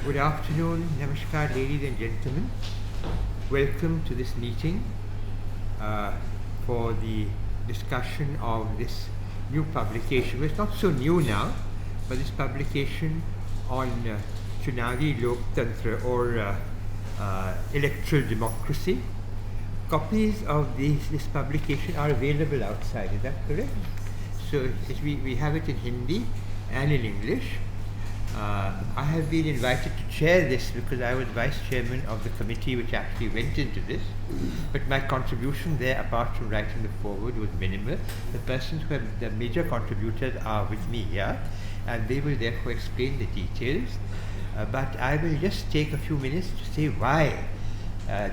Good afternoon, namaskar, ladies and gentlemen. Welcome to this meeting for the discussion of this new publication. Well, it's not so new now, but this publication on Chunavi Loktantra or electoral democracy. Copies of this publication are available outside, is that correct? So we have it in Hindi and in English. I have been invited to chair this because I was vice chairman of the committee which actually went into this, but my contribution there, apart from writing the foreword, was minimal. The persons who are the major contributors are with me here, and they will therefore explain the details. But I will just take a few minutes to say why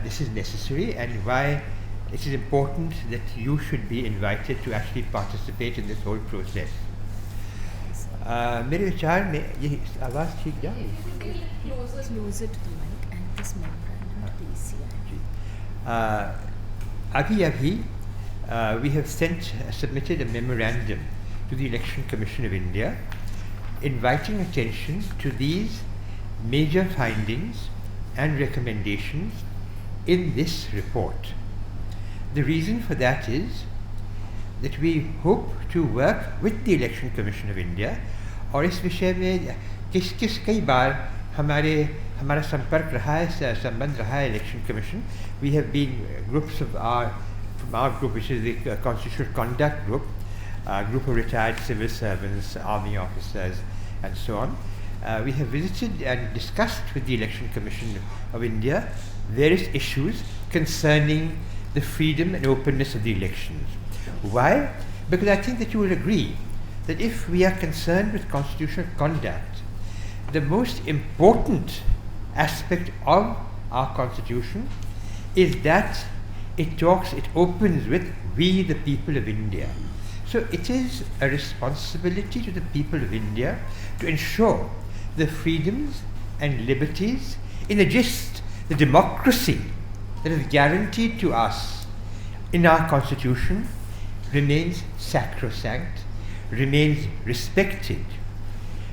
this is necessary and why it is important that you should be invited to actually participate in this whole process. मेरे विचार में ये आवाज़ ठीक जा रही है? Closer to the mic and this memorandum to the ECI. अभी we have submitted a memorandum to the Election Commission of India inviting attention to these major findings and recommendations in this report. The reason for that is that we hope to work with the Election Commission of India और इस विषय में किस कई बार हमारा संपर्क रहा है, संबंध रहा है Election Commission. We have been groups of from our group, which is the Constitutional Conduct Group, a group of retired civil servants, army officers, and so on. We have visited and discussed with the Election Commission of India various issues concerning the freedom and openness of the elections. Why? Because I think that you will agree that if we are concerned with constitutional conduct, the most important aspect of our constitution is that it opens with "we the people of India." So it is a responsibility to the people of India to ensure the freedoms and liberties, in the gist, the democracy that is guaranteed to us in our constitution remains sacrosanct, remains respected,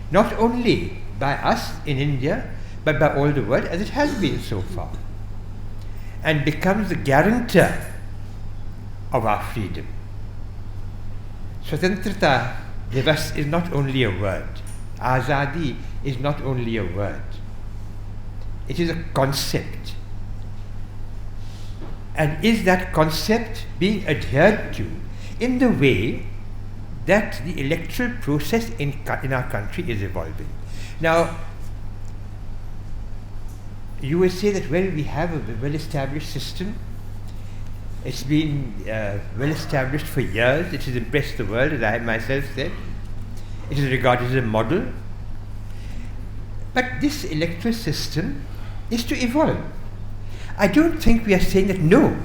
not only by us in India, but by all the world, as it has been so far, and becomes the guarantor of our freedom. Swatantrata Divas is not only a word. Azadi is not only a word. It is a concept. And is that concept being adhered to in the way that the electoral process in our country is evolving? Now, you will say that, well, we have a well-established system. It's been well-established for years. It has impressed the world, as I myself said. It is regarded as a model. But this electoral system is to evolve. I don't think we are saying that no,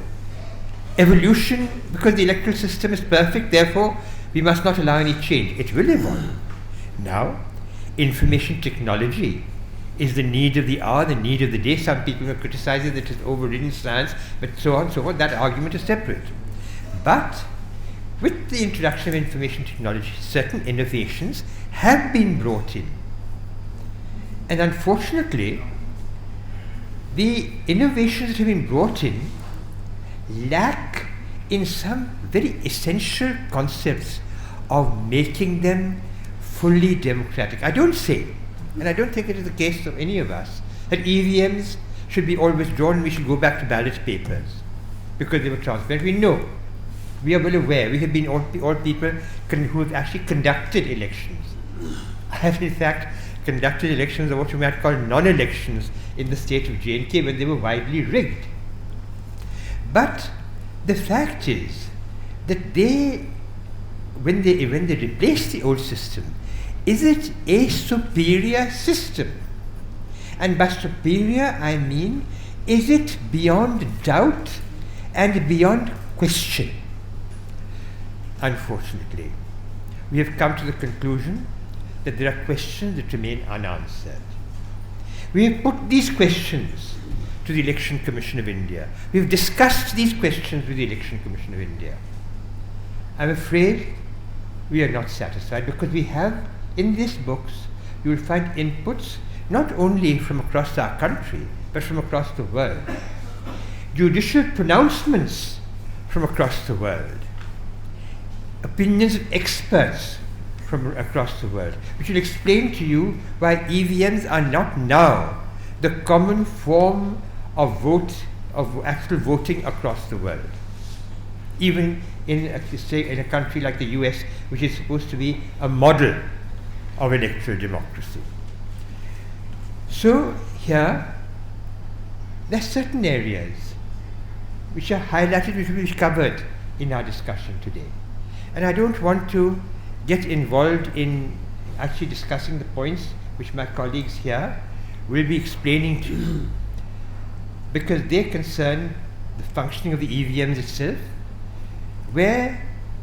evolution, because the electoral system is perfect, therefore we must not allow any change. It will evolve. Now, information technology is the need of the hour, the need of the day. Some people have criticized it that it has overridden science, but so on and so forth. That argument is separate. But with the introduction of information technology, certain innovations have been brought in. And unfortunately, the innovations that have been brought in lack in some very essential concepts of making them fully democratic. I don't say, and I don't think it is the case of any of us, that EVMs should be all withdrawn and we should go back to ballot papers because they were transparent. We know, we are well aware, we have been all people who have actually conducted elections. I have in fact conducted elections of what you might call non-elections in the state of J&K when they were widely rigged. But the fact is that when they replace the old system, is it a superior system? And by superior I mean, is it beyond doubt and beyond question? Unfortunately, we have come to the conclusion that there are questions that remain unanswered. We have put these questions to the Election Commission of India. We have discussed these questions with the Election Commission of India. I'm afraid we are not satisfied because we have, in these books, you will find inputs not only from across our country, but from across the world. Judicial pronouncements from across the world. Opinions of experts from across the world, which will explain to you why EVMs are not now the common form of actual voting across the world. Even in a country like the US, which is supposed to be a model of electoral democracy. So here, there are certain areas which are highlighted, which will be covered in our discussion today. And I don't want to get involved in actually discussing the points which my colleagues here will be explaining to you, because they concern the functioning of the EVMs itself, where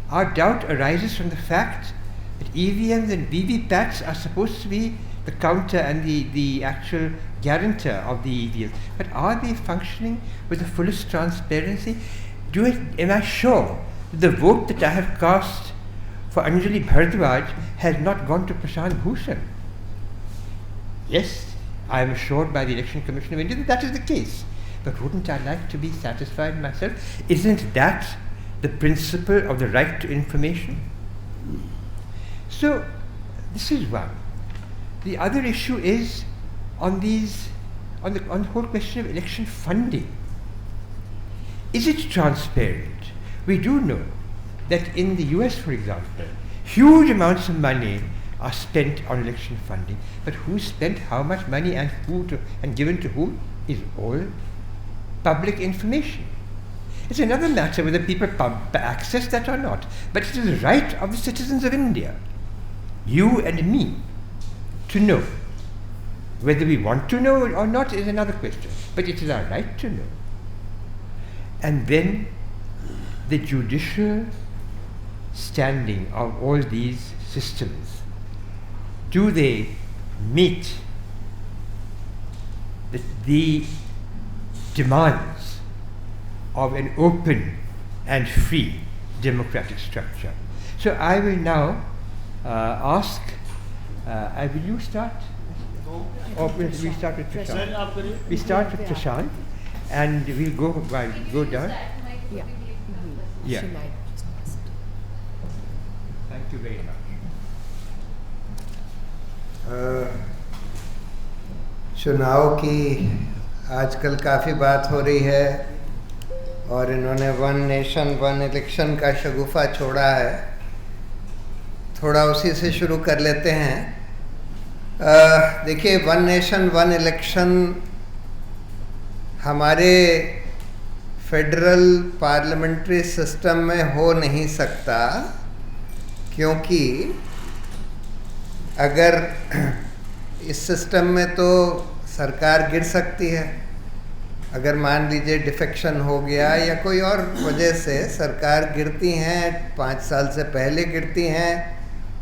our doubt arises from the fact that EVMs and VVPATs are supposed to be the counter and the actual guarantor of the EVMs. But are they functioning with the fullest transparency? Am I sure that the vote that I have cast for Anjali Bharadwaj has not gone to Prashant Bhushan? Yes, I am assured by the Election Commission of India that that is the case. But wouldn't I like to be satisfied myself? Isn't that the principle of the right to information? So, this is one. The other issue is on the whole question of election funding. Is it transparent? We do know that in the US, for example, huge amounts of money are spent on election funding, but who spent how much money and and given to whom is all public information. It's another matter whether people access that or not, but it is the right of the citizens of India, you and me, to know. Whether we want to know or not is another question, but it is our right to know. And then the judicial standing of all these systems. Do they meet the demands of an open and free democratic structure? So I will now ask, will you start? Or will we start with Prashant? We start with Prashant, and we'll go down. Yeah. Yeah. She might just ask. Thank you very much. चुनाव की आजकल काफ़ी बात हो रही है और इन्होंने वन नेशन वन इलेक्शन का शगुफा छोड़ा है, थोड़ा उसी से शुरू कर लेते हैं। देखिए, वन नेशन वन इलेक्शन हमारे फेडरल पार्लियामेंट्री सिस्टम में हो नहीं सकता, क्योंकि अगर इस सिस्टम में तो सरकार गिर सकती है। अगर मान लीजिए डिफेक्शन हो गया या कोई और वजह से सरकार गिरती हैं, 5 साल से पहले गिरती हैं,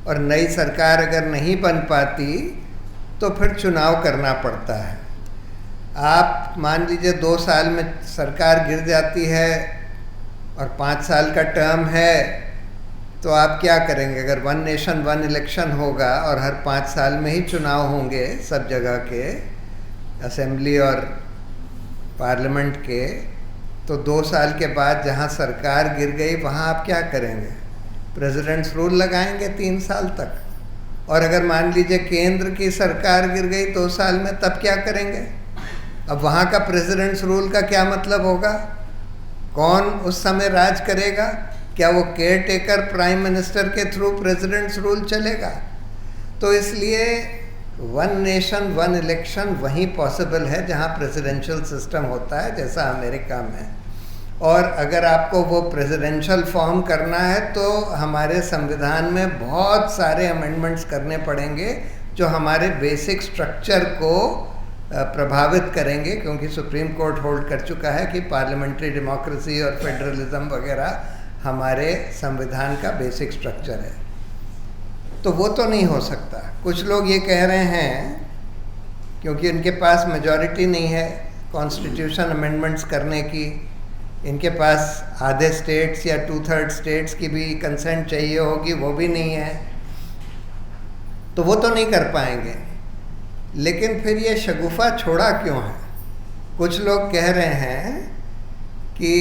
और नई सरकार अगर नहीं बन पाती तो फिर चुनाव करना पड़ता है। आप मान लीजिए 2 साल में सरकार गिर जाती है और 5 साल का टर्म है, तो आप क्या करेंगे? अगर वन नेशन वन इलेक्शन होगा और हर 5 साल में ही चुनाव होंगे सब जगह के, असेंबली और पार्लियामेंट के, तो 2 साल के बाद जहां सरकार गिर गई वहां आप क्या करेंगे? प्रेसिडेंट्स रूल लगाएंगे 3 साल तक। और अगर मान लीजिए केंद्र की सरकार गिर गई 2 साल में, तब क्या करेंगे? अब वहाँ का प्रेसिडेंट्स रूल का क्या मतलब होगा? कौन उस समय राज करेगा? क्या वो केयर टेकर प्राइम मिनिस्टर के थ्रू प्रेसिडेंट्स रूल चलेगा? तो इसलिए वन नेशन वन इलेक्शन वहीं पॉसिबल है जहाँ प्रेसिडेंशियल सिस्टम होता है, जैसा अमेरिका में। और अगर आपको वो प्रेसिडेंशियल फॉर्म करना है तो हमारे संविधान में बहुत सारे अमेंडमेंट्स करने पड़ेंगे जो हमारे बेसिक स्ट्रक्चर को प्रभावित करेंगे, क्योंकि सुप्रीम कोर्ट होल्ड कर चुका है कि पार्लियामेंट्री डेमोक्रेसी और फेडरलिज्म वगैरह हमारे संविधान का बेसिक स्ट्रक्चर है। तो वो तो नहीं हो सकता। कुछ लोग ये कह रहे हैं क्योंकि इनके पास मेजॉरिटी नहीं है कॉन्स्टिट्यूशन अमेंडमेंट्स करने की, इनके पास आधे स्टेट्स या 2/3 स्टेट्स की भी कंसेंट चाहिए होगी, वो भी नहीं है, तो वो तो नहीं कर पाएंगे। लेकिन फिर ये शगुफा छोड़ा क्यों है? कुछ लोग कह रहे हैं कि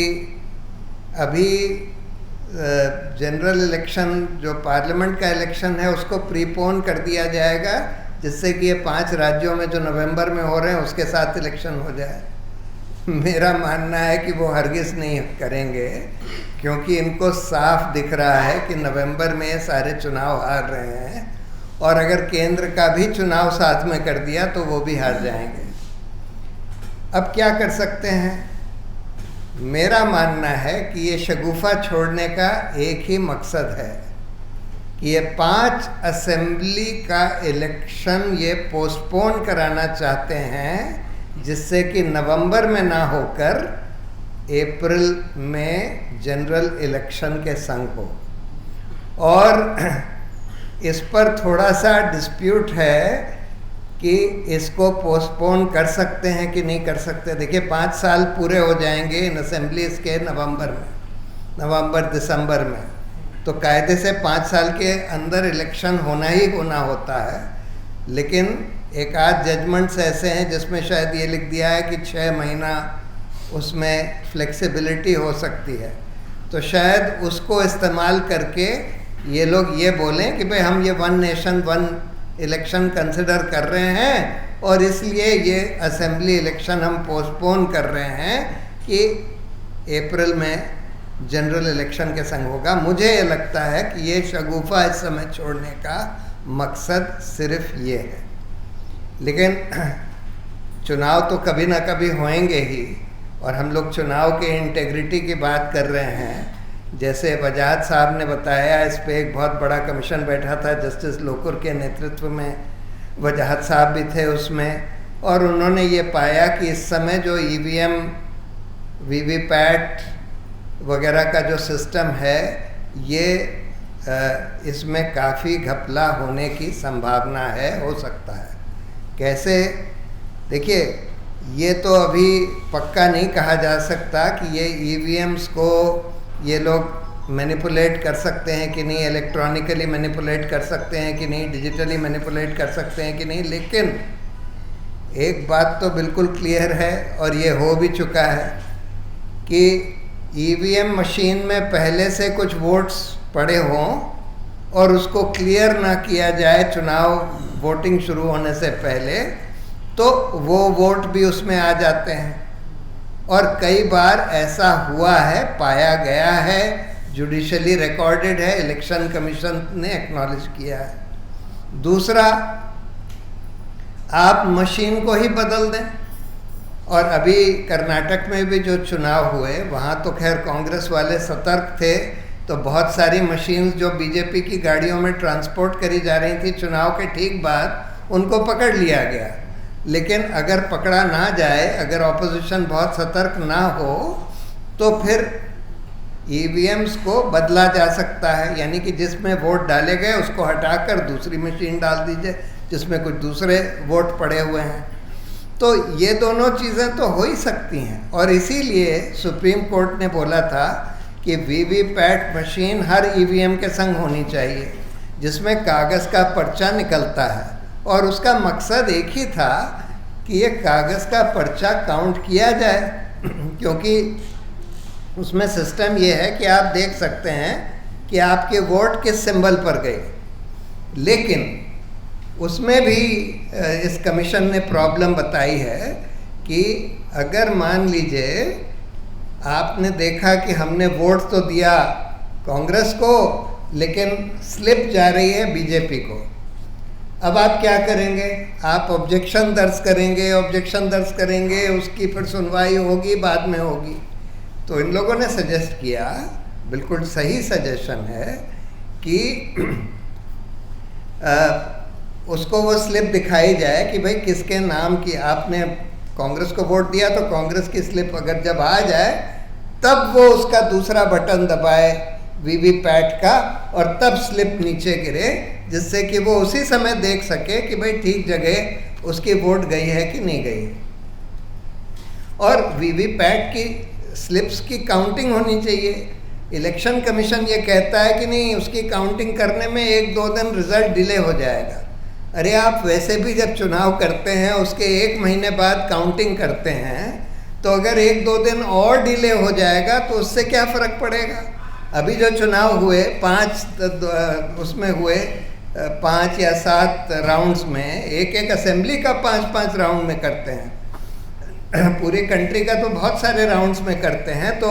अभी जनरल इलेक्शन जो पार्लियामेंट का इलेक्शन है उसको प्रीपोन कर दिया जाएगा, जिससे कि ये 5 राज्यों में जो नवंबर में हो रहे हैं उसके साथ इलेक्शन हो जाए। मेरा मानना है कि वो हरगिज़ नहीं करेंगे, क्योंकि इनको साफ दिख रहा है कि नवंबर में सारे चुनाव हार रहे हैं, और अगर केंद्र का भी चुनाव साथ में कर दिया तो वो भी हार जाएंगे। अब क्या कर सकते हैं? मेरा मानना है कि ये शगुफा छोड़ने का एक ही मकसद है कि ये 5 असेंबली का इलेक्शन ये पोस्टपोन कराना चाहते हैं, जिससे कि नवंबर में ना होकर अप्रैल में जनरल इलेक्शन के संग हो। और इस पर थोड़ा सा डिस्प्यूट है कि इसको पोस्टपोन कर सकते हैं कि नहीं कर सकते। देखिए 5 साल पूरे हो जाएंगे इन असेंबलीज के नवंबर दिसंबर में, तो कायदे से 5 साल के अंदर इलेक्शन होना ही होना होता है। लेकिन एक आध जजमेंट्स ऐसे हैं जिसमें शायद ये लिख दिया है कि 6 महीना उसमें फ्लेक्सिबिलिटी हो सकती है, तो शायद उसको इस्तेमाल करके ये लोग ये बोलें कि भाई हम ये 1 नेशन 1 इलेक्शन कंसिडर कर रहे हैं और इसलिए ये असेंबली इलेक्शन हम पोस्टपोन कर रहे हैं कि अप्रैल में जनरल इलेक्शन के संग होगा। मुझे ये लगता है कि ये शगुफा इस समय छोड़ने का मकसद सिर्फ ये है। लेकिन चुनाव तो कभी ना कभी होंगे ही, और हम लोग चुनाव के इंटेग्रिटी की बात कर रहे हैं। जैसे वजाहत साहब ने बताया, इस पे एक बहुत बड़ा कमीशन बैठा था जस्टिस लोकुर के नेतृत्व में, वजाहत साहब भी थे उसमें, और उन्होंने ये पाया कि इस समय जो ईवीएम वीवीपैट वगैरह का जो सिस्टम है ये इसमें काफ़ी घपला होने की संभावना है, हो सकता है। कैसे? देखिए ये तो अभी पक्का नहीं कहा जा सकता कि ये ईवीएम्स को ये लोग मैनिपुलेट कर सकते हैं कि नहीं, इलेक्ट्रॉनिकली मैनिपुलेट कर सकते हैं कि नहीं, डिजिटली मैनिपुलेट कर सकते हैं कि नहीं। लेकिन एक बात तो बिल्कुल क्लियर है, और ये हो भी चुका है, कि ईवीएम मशीन में पहले से कुछ वोट्स पड़े हों और उसको क्लियर ना किया जाए चुनाव वोटिंग शुरू होने से पहले, तो वो वोट भी उसमें आ जाते हैं। और कई बार ऐसा हुआ है, पाया गया है, जुडिशली रिकॉर्डेड है, इलेक्शन कमीशन ने एक्नॉलेज किया है। दूसरा, आप मशीन को ही बदल दें। और अभी कर्नाटक में भी जो चुनाव हुए वहाँ तो खैर कांग्रेस वाले सतर्क थे, तो बहुत सारी मशीन्स जो बीजेपी की गाड़ियों में ट्रांसपोर्ट करी जा रही थी चुनाव के ठीक बाद, उनको पकड़ लिया गया। लेकिन अगर पकड़ा ना जाए, अगर ऑपोजिशन बहुत सतर्क ना हो, तो फिर ईवीएम्स को बदला जा सकता है। यानी कि जिसमें वोट डाले गए उसको हटाकर दूसरी मशीन डाल दीजिए जिसमें कुछ दूसरे वोट पड़े हुए हैं। तो ये दोनों चीज़ें तो हो ही सकती हैं, और इसीलिए सुप्रीम कोर्ट ने बोला था कि वीवीपैट मशीन हर ईवीएम के संग होनी चाहिए जिसमें कागज़ का पर्चा निकलता है। और उसका मकसद एक ही था कि ये कागज़ का पर्चा काउंट किया जाए, क्योंकि उसमें सिस्टम ये है कि आप देख सकते हैं कि आपके वोट किस सिंबल पर गए। लेकिन उसमें भी इस कमीशन ने प्रॉब्लम बताई है कि अगर मान लीजिए आपने देखा कि हमने वोट तो दिया कांग्रेस को, लेकिन स्लिप जा रही है बीजेपी को, अब आप क्या करेंगे? आप ऑब्जेक्शन दर्ज करेंगे, उसकी फिर सुनवाई होगी, बाद में होगी। तो इन लोगों ने सजेस्ट किया, बिल्कुल सही सजेशन है, कि उसको वो स्लिप दिखाई जाए कि भाई किसके नाम की आपने कांग्रेस को वोट दिया, तो कांग्रेस की स्लिप अगर जब आ जाए तब वो उसका दूसरा बटन दबाए वीवीपैट का, और तब स्लिप नीचे गिरे, जिससे कि वो उसी समय देख सके कि भाई ठीक जगह उसकी वोट गई है कि नहीं गई। और वीवीपैट की स्लिप्स की काउंटिंग होनी चाहिए। इलेक्शन कमीशन ये कहता है कि नहीं, उसकी काउंटिंग करने में 1-2 दिन रिजल्ट डिले हो जाएगा। अरे आप वैसे भी जब चुनाव करते हैं उसके 1 महीने बाद काउंटिंग करते हैं, तो अगर 1-2 दिन और डिले हो जाएगा तो उससे क्या फ़र्क पड़ेगा। अभी जो चुनाव हुए 5 उसमें हुए 5 या 7 राउंड्स में, एक असेंबली का 5-5 राउंड में करते हैं, पूरी कंट्री का तो बहुत सारे राउंड्स में करते हैं। तो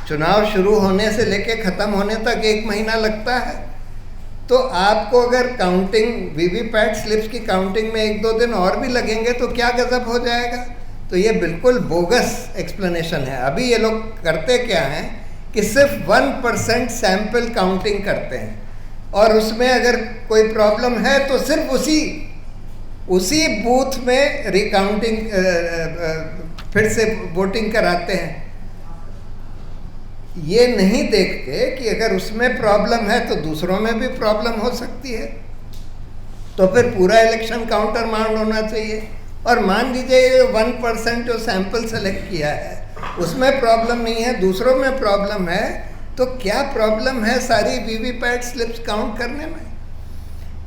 चुनाव शुरू होने से लेके ख़त्म होने तक 1 महीना लगता है। तो आपको अगर काउंटिंग वीवीपैट स्लिप्स की काउंटिंग में 1-2 दिन और भी लगेंगे तो क्या गजब हो जाएगा। तो ये बिल्कुल बोगस एक्सप्लेनेशन है। अभी ये लोग करते क्या हैं कि सिर्फ 1% सैंपल काउंटिंग करते हैं, और उसमें अगर कोई प्रॉब्लम है तो सिर्फ उसी बूथ में रिकाउंटिंग फिर से वोटिंग कराते हैं। ये नहीं देखते कि अगर उसमें प्रॉब्लम है तो दूसरों में भी प्रॉब्लम हो सकती है। तो फिर पूरा इलेक्शन काउंटर माउंट होना चाहिए। और मान लीजिए ये 1% जो सैंपल सेलेक्ट किया है उसमें प्रॉब्लम नहीं है, दूसरों में प्रॉब्लम है, तो क्या प्रॉब्लम है सारी वीवीपैट स्लिप्स काउंट करने में।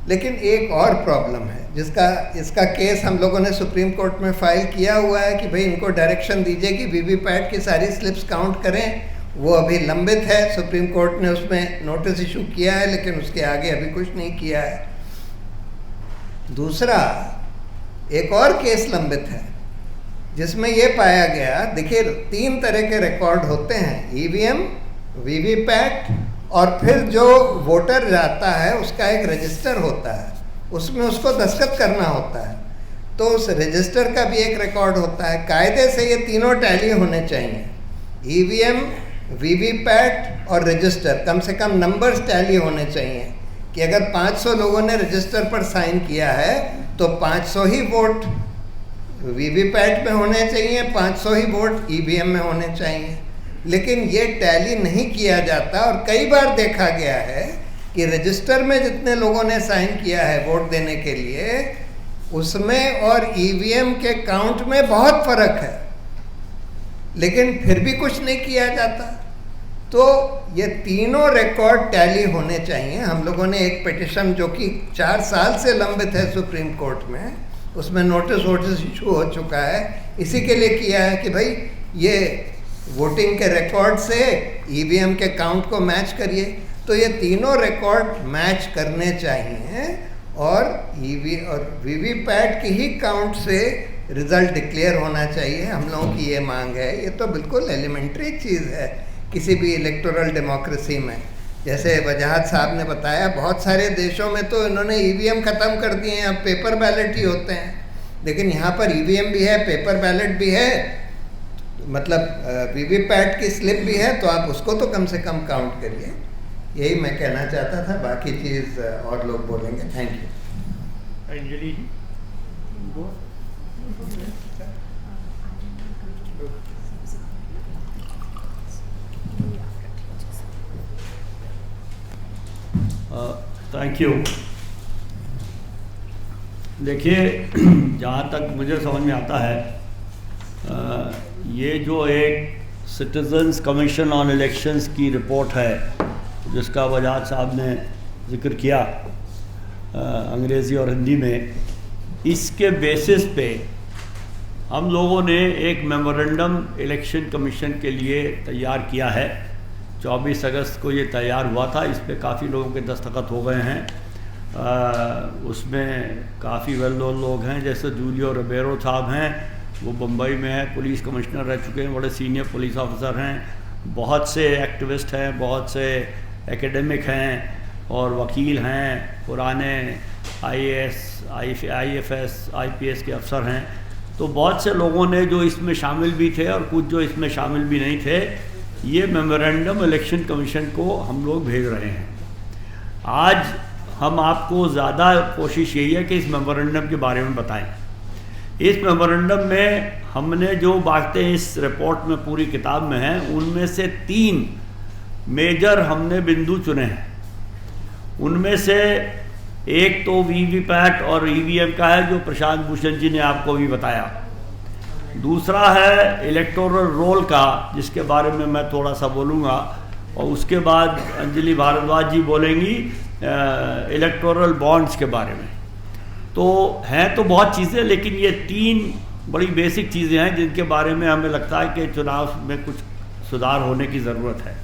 लेकिन एक और प्रॉब्लम है इसका केस हम लोगों ने सुप्रीम कोर्ट में फाइल किया हुआ है कि भाई इनको डायरेक्शन दीजिए कि वीवीपैट की सारी स्लिप्स काउंट करें। वो अभी लंबित है, सुप्रीम कोर्ट ने उसमें नोटिस इशू किया है, लेकिन उसके आगे अभी कुछ नहीं किया है। दूसरा एक और केस लंबित है जिसमें ये पाया गया, देखिए 3 तरह के रिकॉर्ड होते हैं, ईवीएम, वीवीपैट, और फिर जो वोटर जाता है उसका एक रजिस्टर होता है, उसमें उसको दस्तखत करना होता है। तो उस रजिस्टर का भी एक रिकॉर्ड होता है। कायदे से ये तीनों टैली होने चाहिए, ईवीएम, वीवीपैट और रजिस्टर, कम से कम नंबर्स टैली होने चाहिए कि अगर 500 लोगों ने रजिस्टर पर साइन किया है तो 500 ही वोट वीवीपैट में होने चाहिए, 500 ही वोट ईवीएम में होने चाहिए। लेकिन ये टैली नहीं किया जाता, और कई बार देखा गया है कि रजिस्टर में जितने लोगों ने साइन किया है वोट देने के लिए, उसमें और ईवीएम के काउंट में बहुत फ़र्क है, लेकिन फिर भी कुछ नहीं किया जाता। तो ये तीनों रिकॉर्ड टैली होने चाहिए। हम लोगों ने एक पिटिशन जो कि 4 साल से लंबित है सुप्रीम कोर्ट में, उसमें नोटिस इशू हो चुका है, इसी के लिए किया है कि भाई ये वोटिंग के रिकॉर्ड से ईवीएम के काउंट को मैच करिए। तो ये तीनों रिकॉर्ड मैच करने चाहिए, और वीवीपैट की ही काउंट से रिज़ल्ट डिक्लेयर होना चाहिए। हम लोगों की ये मांग है। ये तो बिल्कुल एलिमेंट्री चीज़ है किसी भी इलेक्टोरल डेमोक्रेसी में। जैसे वजाहत साहब ने बताया, बहुत सारे देशों में तो इन्होंने ईवीएम ख़त्म कर दिए हैं, अब पेपर बैलेट ही होते हैं। लेकिन यहाँ पर ईवीएम भी है, पेपर बैलेट भी है, मतलब वीवीपैट की स्लिप भी है, तो आप उसको तो कम से कम काउंट करिए। यही मैं कहना चाहता था, बाकी चीज़ और लोग बोलेंगे। Thank you. Anjali ji, thank you. देखिए, जहाँ तक मुझे समझ में आता है, ये जो एक सिटीजन्स कमीशन ऑन इलेक्शंस की रिपोर्ट है जिसका वजाहत साहब ने जिक्र किया अंग्रेज़ी और हिंदी में, इसके बेसिस पे हम लोगों ने एक मेमोरेंडम इलेक्शन कमीशन के लिए तैयार किया है। 24 अगस्त को ये तैयार हुआ था, इस पे काफ़ी लोगों के दस्तखत हो गए हैं। उसमें काफ़ी वेल नोन लोग हैं, जैसे जूलियो रिबेरो साहब हैं, वो बम्बई में है, पुलिस कमिश्नर रह चुके हैं, बड़े सीनियर पुलिस ऑफिसर हैं। बहुत से एक्टिविस्ट हैं, बहुत से एकेडमिक हैं और वकील हैं, पुराने IAS, IFS, IPS के अफसर हैं। तो बहुत से लोगों ने जो इसमें शामिल भी थे और कुछ जो इसमें शामिल भी नहीं थे, ये मेमोरेंडम इलेक्शन कमीशन को हम लोग भेज रहे हैं। आज हम आपको ज़्यादा कोशिश यही है कि इस मेमोरेंडम के बारे में बताएं। इस मेमोरेंडम में हमने जो बातें इस रिपोर्ट में पूरी किताब में हैं, उनमें से 3 मेजर हमने बिंदु चुने हैं। उनमें से एक तो वीवीपैट और ईवीएम का है, जो प्रशांत भूषण जी ने आपको भी बताया। दूसरा है इलेक्टोरल रोल का, जिसके बारे में मैं थोड़ा सा बोलूँगा, और उसके बाद अंजलि भारद्वाज जी बोलेंगी इलेक्टोरल बॉन्ड्स के बारे में। तो हैं तो बहुत चीज़ें, लेकिन ये 3 बड़ी बेसिक चीज़ें हैं जिनके बारे में हमें लगता है कि चुनाव में कुछ सुधार होने की ज़रूरत है।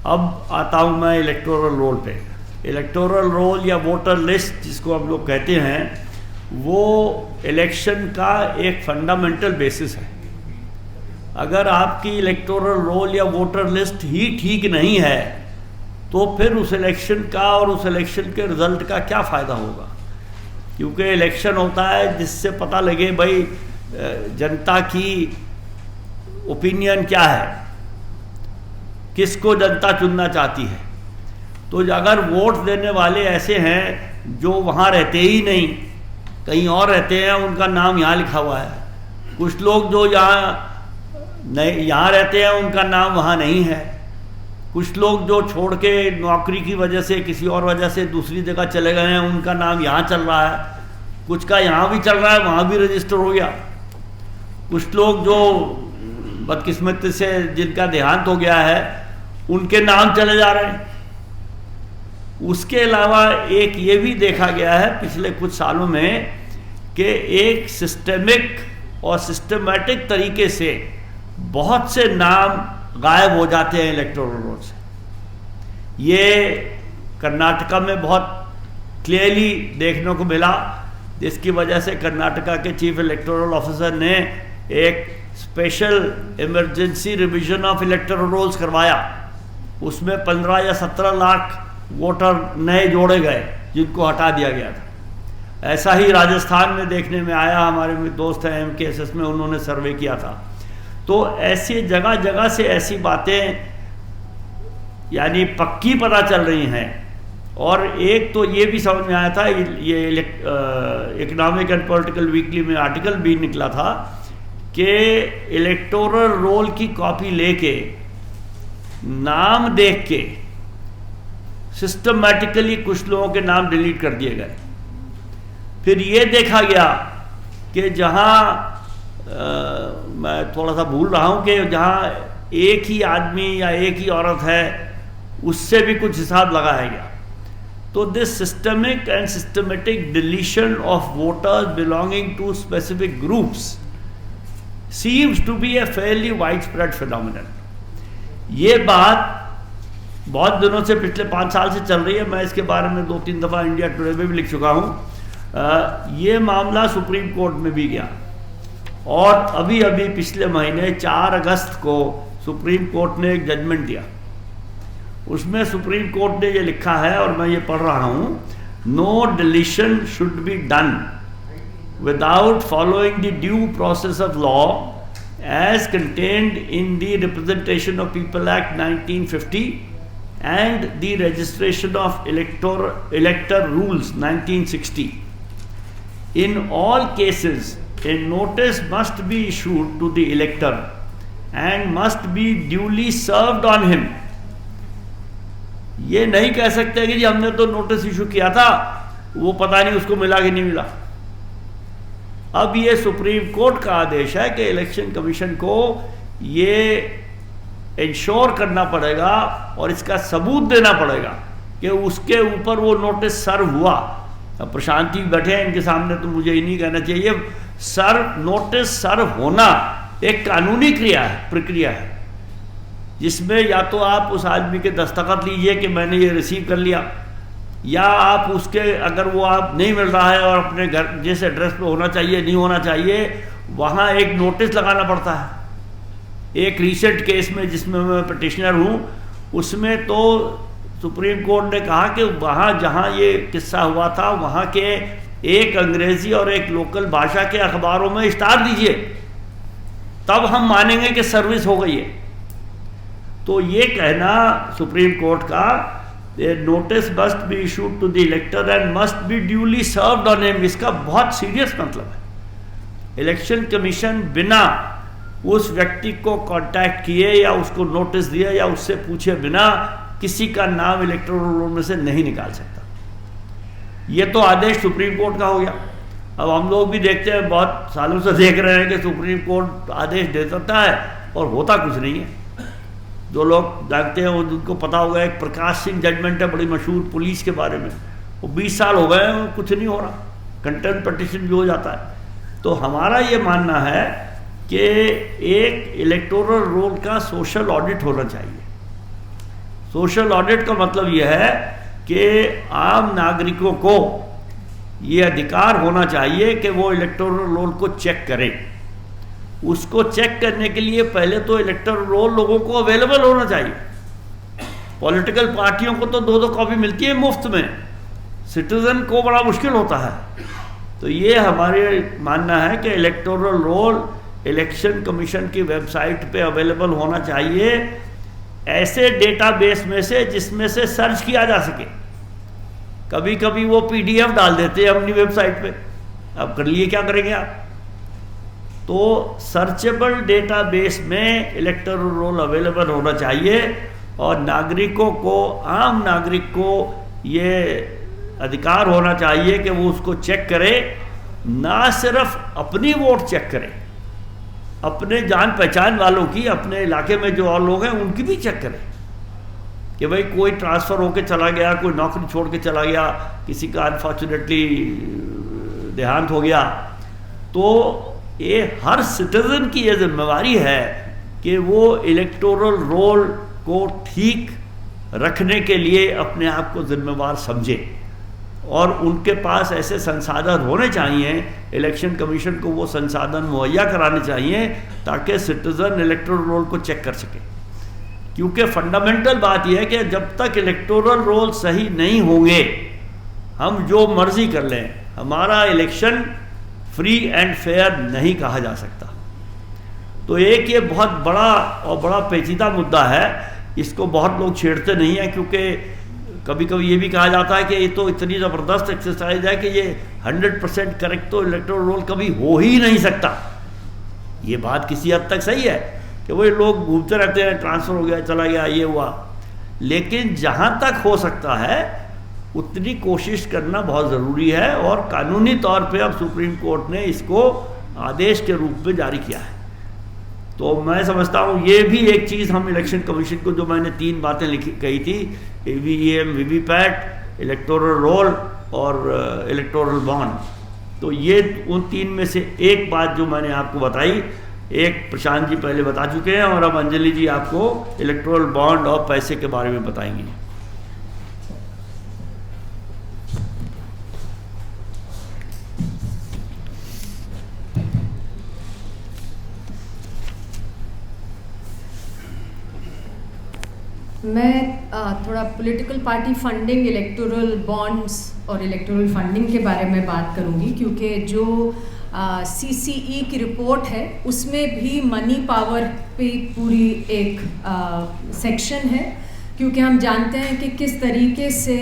अब आता हूँ मैं इलेक्टोरल रोल पे। इलेक्टोरल रोल या वोटर लिस्ट जिसको हम लोग कहते हैं, वो इलेक्शन का एक फंडामेंटल बेसिस है। अगर आपकी इलेक्टोरल रोल या वोटर लिस्ट ही ठीक नहीं है तो फिर उस इलेक्शन का और उस इलेक्शन के रिज़ल्ट का क्या फ़ायदा होगा। क्योंकि इलेक्शन होता है जिससे पता लगे भाई जनता की ओपिनियन क्या है, किसको जनता चुनना चाहती है। तो अगर वोट देने वाले ऐसे हैं जो वहाँ रहते ही नहीं, कहीं और रहते हैं, उनका नाम यहाँ लिखा हुआ है, कुछ लोग जो यहाँ रहते हैं उनका नाम वहाँ नहीं है, कुछ लोग जो छोड़ के नौकरी की वजह से किसी और वजह से दूसरी जगह चले गए हैं उनका नाम यहाँ चल रहा है, कुछ का यहाँ भी चल रहा है, वहाँ भी रजिस्टर हो गया, कुछ लोग जो बदकिस्मती से जिनका देहांत हो गया है उनके नाम चले जा रहे हैं। उसके अलावा एक ये भी देखा गया है पिछले कुछ सालों में कि एक सिस्टेमिक और सिस्टमैटिक तरीके से बहुत से नाम गायब हो जाते हैं इलेक्टोरल रोल से। ये कर्नाटका में बहुत क्लियरली देखने को मिला, जिसकी वजह से कर्नाटका के चीफ इलेक्टोरल ऑफिसर ने एक special emergency revision of electoral rolls करवाया। उसमें 15 या 17 लाख वोटर नए जोड़े गए जिनको हटा दिया गया था। ऐसा ही राजस्थान में देखने में आया, हमारे दोस्त हैं MKSS में, उन्होंने सर्वे किया था। तो ऐसी जगह जगह से ऐसी बातें यानी पक्की पता चल रही हैं। और एक तो ये भी समझ में आया था, ये इकोनॉमिक एंड पॉलिटिकल वीकली में आर्टिकल भी निकला था कि इलेक्टोरल रोल की कॉपी लेके नाम देख के सिस्टमैटिकली कुछ लोगों के नाम डिलीट कर दिए गए। फिर ये देखा गया कि जहाँ मैं थोड़ा सा भूल रहा हूँ कि जहाँ एक ही आदमी या एक ही औरत है उससे भी कुछ हिसाब लगाया गया। तो this systemic and systematic deletion of voters belonging to specific groups seems to be a fairly wide spread phenomenon. ये बात बहुत दिनों से, पिछले 5 साल से चल रही है। मैं इसके बारे में 2-3 दफ़ा इंडिया टुडे में भी लिख चुका हूँ। ये मामला सुप्रीम कोर्ट में भी गया और अभी अभी पिछले महीने 4 अगस्त को सुप्रीम कोर्ट ने एक जजमेंट दिया। उसमें सुप्रीम कोर्ट ने ये लिखा है और मैं ये पढ़ रहा हूँ, no deletion should be done without following the due process of law as contained in the Representation of People Act 1950 and the Registration of Elector Rules 1960. In all cases, a notice must be issued to the elector and must be duly served on him. ये नहीं कह सकते कि जी हमने तो notice issue किया था, वो पता नहीं उसको मिला कि नहीं मिला। अब ये सुप्रीम कोर्ट का आदेश है कि इलेक्शन कमीशन को ये इंश्योर करना पड़ेगा और इसका सबूत देना पड़ेगा कि उसके ऊपर वो नोटिस सर्व हुआ। अब प्रशांति बैठे हैं इनके सामने, तो मुझे ही नहीं कहना चाहिए। नोटिस सर्व होना एक कानूनी प्रक्रिया है जिसमें या तो आप उस आदमी के दस्तखत लीजिए कि मैंने ये रिसीव कर लिया, या आप उसके अगर वो आप नहीं मिल रहा है और अपने घर जिस एड्रेस पे होना चाहिए नहीं होना चाहिए वहाँ एक नोटिस लगाना पड़ता है। एक रिसेंट केस में जिसमें मैं पिटिशनर हूँ उसमें तो सुप्रीम कोर्ट ने कहा कि वहाँ जहाँ ये किस्सा हुआ था वहाँ के एक अंग्रेज़ी और एक लोकल भाषा के अखबारों में इश्तार दीजिए, तब हम मानेंगे कि सर्विस हो गई है। तो ये कहना सुप्रीम कोर्ट का, A notice must be issued to the elector and must be duly served on him, इसका बहुत सीरियस मतलब है। इलेक्शन कमीशन बिना उस व्यक्ति को कांटेक्ट किए या उसको नोटिस दिए या उससे पूछे बिना किसी का नाम इलेक्टोरल रोल में से नहीं निकाल सकता। ये तो आदेश सुप्रीम कोर्ट का हो गया। अब हम लोग भी देखते हैं, बहुत सालों से देख रहे हैं कि सुप्रीम कोर्ट आदेश दे सकता है और होता कुछ नहीं है। जो लोग जानते हैं उनको पता होगा, एक प्रकाश सिंह जजमेंट है बड़ी मशहूर पुलिस के बारे में, वो 20 साल हो गए हैं, कुछ नहीं हो रहा, कंटेम्प्ट पिटीशन भी हो जाता है। तो हमारा ये मानना है कि एक इलेक्टोरल रोल का सोशल ऑडिट होना चाहिए। सोशल ऑडिट का मतलब यह है कि आम नागरिकों को ये अधिकार होना चाहिए कि वो इलेक्टोरल रोल को चेक करें। उसको चेक करने के लिए पहले तो इलेक्टोरल रोल लोगों को अवेलेबल होना चाहिए। पॉलिटिकल पार्टियों को तो 2-2 कॉपी मिलती है मुफ्त में, सिटीजन को बड़ा मुश्किल होता है। तो ये हमारे मानना है कि इलेक्टोरल रोल इलेक्शन कमीशन की वेबसाइट पे अवेलेबल होना चाहिए, ऐसे डेटाबेस में से जिसमें से सर्च किया जा सके। कभी कभी वो PDF डाल देते हैं अपनी वेबसाइट पे, अब कर लिए क्या करेंगे आप। तो सर्चेबल डेटाबेस में इलेक्टोरल रोल अवेलेबल होना चाहिए और नागरिकों को, आम नागरिक को ये अधिकार होना चाहिए कि वो उसको चेक करे, ना सिर्फ अपनी वोट चेक करे, अपने जान पहचान वालों की, अपने इलाके में जो और लोग हैं उनकी भी चेक करें कि भाई कोई ट्रांसफ़र होके चला गया, कोई नौकरी छोड़ के चला गया, किसी का अनफॉर्चुनेटली देहांत हो गया, तो ये हर सिटीज़न की ये जिम्मेवारी है कि वो इलेक्टोरल रोल को ठीक रखने के लिए अपने आप को जिम्मेवार समझे और उनके पास ऐसे संसाधन होने चाहिए, इलेक्शन कमीशन को वो संसाधन मुहैया कराने चाहिए ताकि सिटीज़न इलेक्टोरल रोल को चेक कर सके। क्योंकि फंडामेंटल बात यह है कि जब तक इलेक्टोरल रोल सही नहीं होंगे, हम जो मर्जी कर लें, हमारा इलेक्शन फ्री एंड फेयर नहीं कहा जा सकता। तो एक ये बहुत बड़ा और बड़ा पेचीदा मुद्दा है, इसको बहुत लोग छेड़ते नहीं हैं, क्योंकि कभी कभी ये भी कहा जाता है कि ये तो इतनी ज़बरदस्त एक्सरसाइज है कि ये 100% करेक्ट तो इलेक्टोरल रोल कभी हो ही नहीं सकता। ये बात किसी हद तक सही है कि वही लोग घूमते रहते हैं, ट्रांसफ़र हो गया, चला गया, ये हुआ, लेकिन जहाँ तक हो सकता है उतनी कोशिश करना बहुत ज़रूरी है और कानूनी तौर पे अब सुप्रीम कोर्ट ने इसको आदेश के रूप में जारी किया है। तो मैं समझता हूँ ये भी एक चीज़ हम इलेक्शन कमीशन को, जो मैंने 3 बातें कही थी, EVM, VVPAT, इलेक्टोरल रोल और इलेक्टोरल बॉन्ड, तो ये उन 3 में से एक बात जो मैंने आपको बताई, एक प्रशांत जी पहले बता चुके हैं और अब अंजलि जी आपको इलेक्टोरल बॉन्ड और पैसे के बारे में बताएंगी। मैं थोड़ा political party funding, electoral bonds और इलेक्टोरल फंडिंग के बारे में बात करूंगी, क्योंकि जो CCE की रिपोर्ट है उसमें भी मनी पावर पे पूरी एक सेक्शन है, क्योंकि हम जानते हैं कि किस तरीके से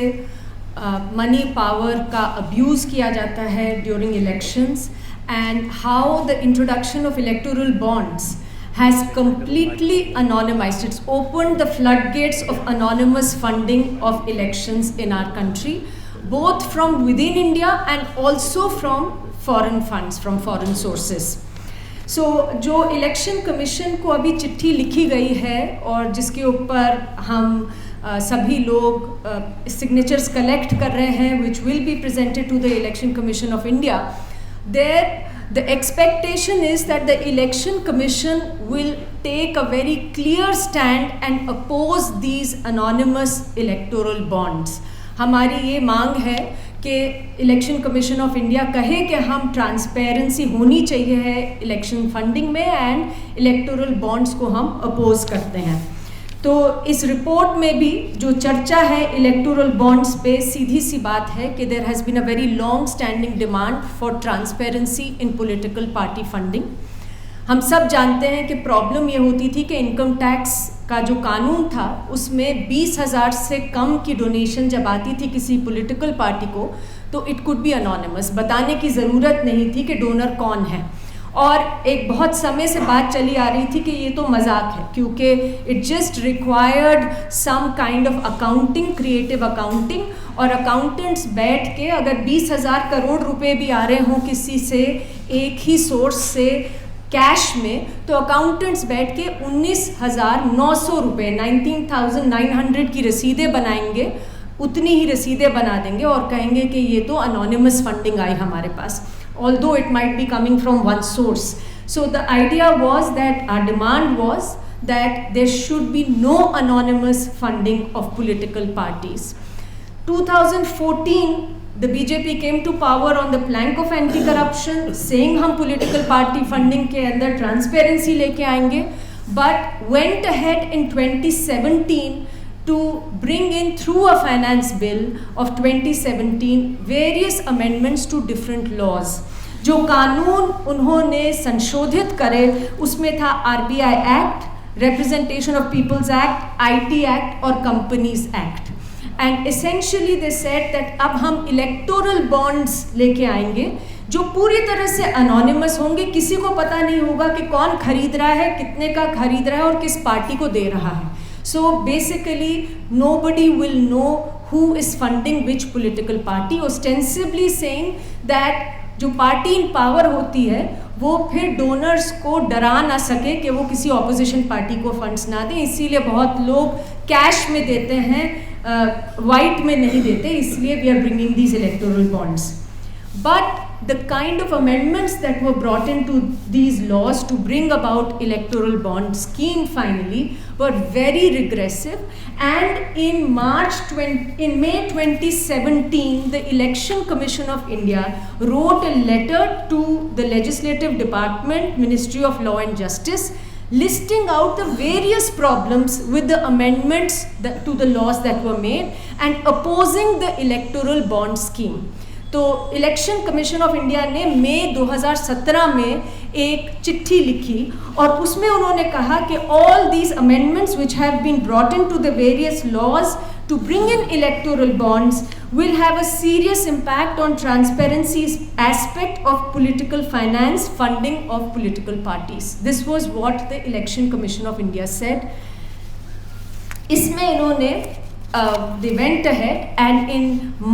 मनी पावर का अब्यूज़ किया जाता है during elections, and how the introduction of electoral bonds has completely anonymized. It's opened the floodgates of anonymous funding of elections in our country, both from within India and also from foreign funds, from foreign sources. So जो election commission को अभी चिट्ठी लिखी गई है और जिसके ऊपर हम सभी लोग सिग्नेचर्स कलेक्ट कर रहे हैं, which will be presented to the Election Commission of India, there the expectation is that the election commission will take a very clear stand and oppose these anonymous electoral bonds. हमारी ये मांग है कि election commission of India कहे कि हम transparency होनी चाहिए है इलेक्शन फंडिंग में, एंड इलेक्टोरल बॉन्ड्स को हम अपोज करते हैं। तो इस रिपोर्ट में भी जो चर्चा है इलेक्टोरल बॉन्ड्स पे, सीधी सी बात है कि there has been a very long standing demand for transparency in political party funding. हम सब जानते हैं कि प्रॉब्लम ये होती थी कि इनकम टैक्स का जो कानून था उसमें 20,000 से कम की डोनेशन जब आती थी किसी पॉलिटिकल पार्टी को, तो इट कुड बी अनोनिमस, बताने की ज़रूरत नहीं थी कि डोनर कौन है। और एक बहुत समय से बात चली आ रही थी कि ये तो मजाक है, क्योंकि it just required some kind of accounting, creative accounting, और अकाउंटेंट्स बैठ के अगर 20,000 करोड़ रुपए भी आ रहे हों किसी से एक ही सोर्स से कैश में, तो अकाउंटेंट्स बैठ के 19,900 रुपये 19,900 की रसीदें बनाएंगे, उतनी ही रसीदें बना देंगे और कहेंगे कि ये तो अनोनिमस फंडिंग आई हमारे पास, although it might be coming from one source. So the idea was that, our demand was that there should be no anonymous funding of political parties. 2014 the BJP came to power on the plank of anti-corruption, saying हम political party funding के अंदर transparency लेके आएंगे, but went ahead in 2017 to bring in through a finance bill of 2017 various amendments to different laws. जो कानून उन्होंने संशोधित करे उसमें था RBI Act, Representation of People's Act, IT Act और Companies Act. And essentially they said that अब हम electoral bonds लेके आएंगे जो पूरी तरह से anonymous होंगे, किसी को पता नहीं होगा कि कौन खरीद रहा है, कितने का खरीद रहा है और किस पार्टी को दे रहा है. So basically nobody will know who is funding which political party, ostensibly saying that जो पार्टी इन पावर होती है वो फिर डोनर्स को डरा ना सके कि वो किसी ऑपोजिशन पार्टी को फंड्स ना दें, इसीलिए बहुत लोग कैश में देते हैं, वाइट में नहीं देते, इसलिए we are bringing these electoral bonds. But the kind of amendments that were brought into these laws to bring about electoral bond scheme finally were very regressive, and in May 2017 the Election Commission of India wrote a letter to the Legislative Department, Ministry of Law and Justice, listing out the various problems with the amendments to the laws that were made and opposing the electoral bond scheme. तो election commission of India ने मई 2017 में एक चिट्ठी लिखी और उसमें उन्होंने कहा कि all these amendments which have been brought in to the various laws to bring in electoral bonds will have a serious impact on transparency aspect of political finance funding of political parties. This was what the Election Commission of India said. इसमें इन्होंने they went ahead and in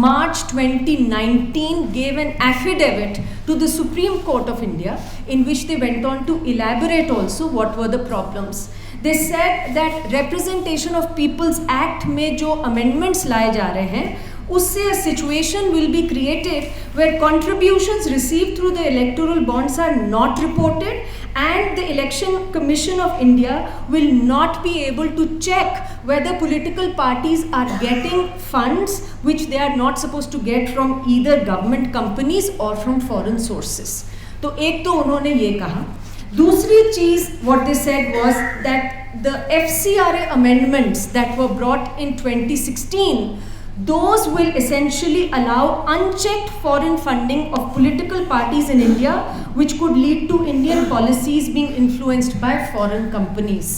March 2019 gave an affidavit to the Supreme Court of India in which they went on to elaborate also what were the problems. They said that Representation of People's Act में जो amendments लाए जा रहे हैं उससे a situation will be created where contributions received through the electoral bonds are not reported, and the Election Commission of India will not be able to check whether political parties are getting funds which they are not supposed to get from either government companies or from foreign sources. तो एक तो उन्होंने ये कहा. दूसरी चीज what they said was that the FCRA amendments that were brought in 2016, those will essentially allow unchecked foreign funding of political parties in India, which could lead to Indian policies being influenced by foreign companies.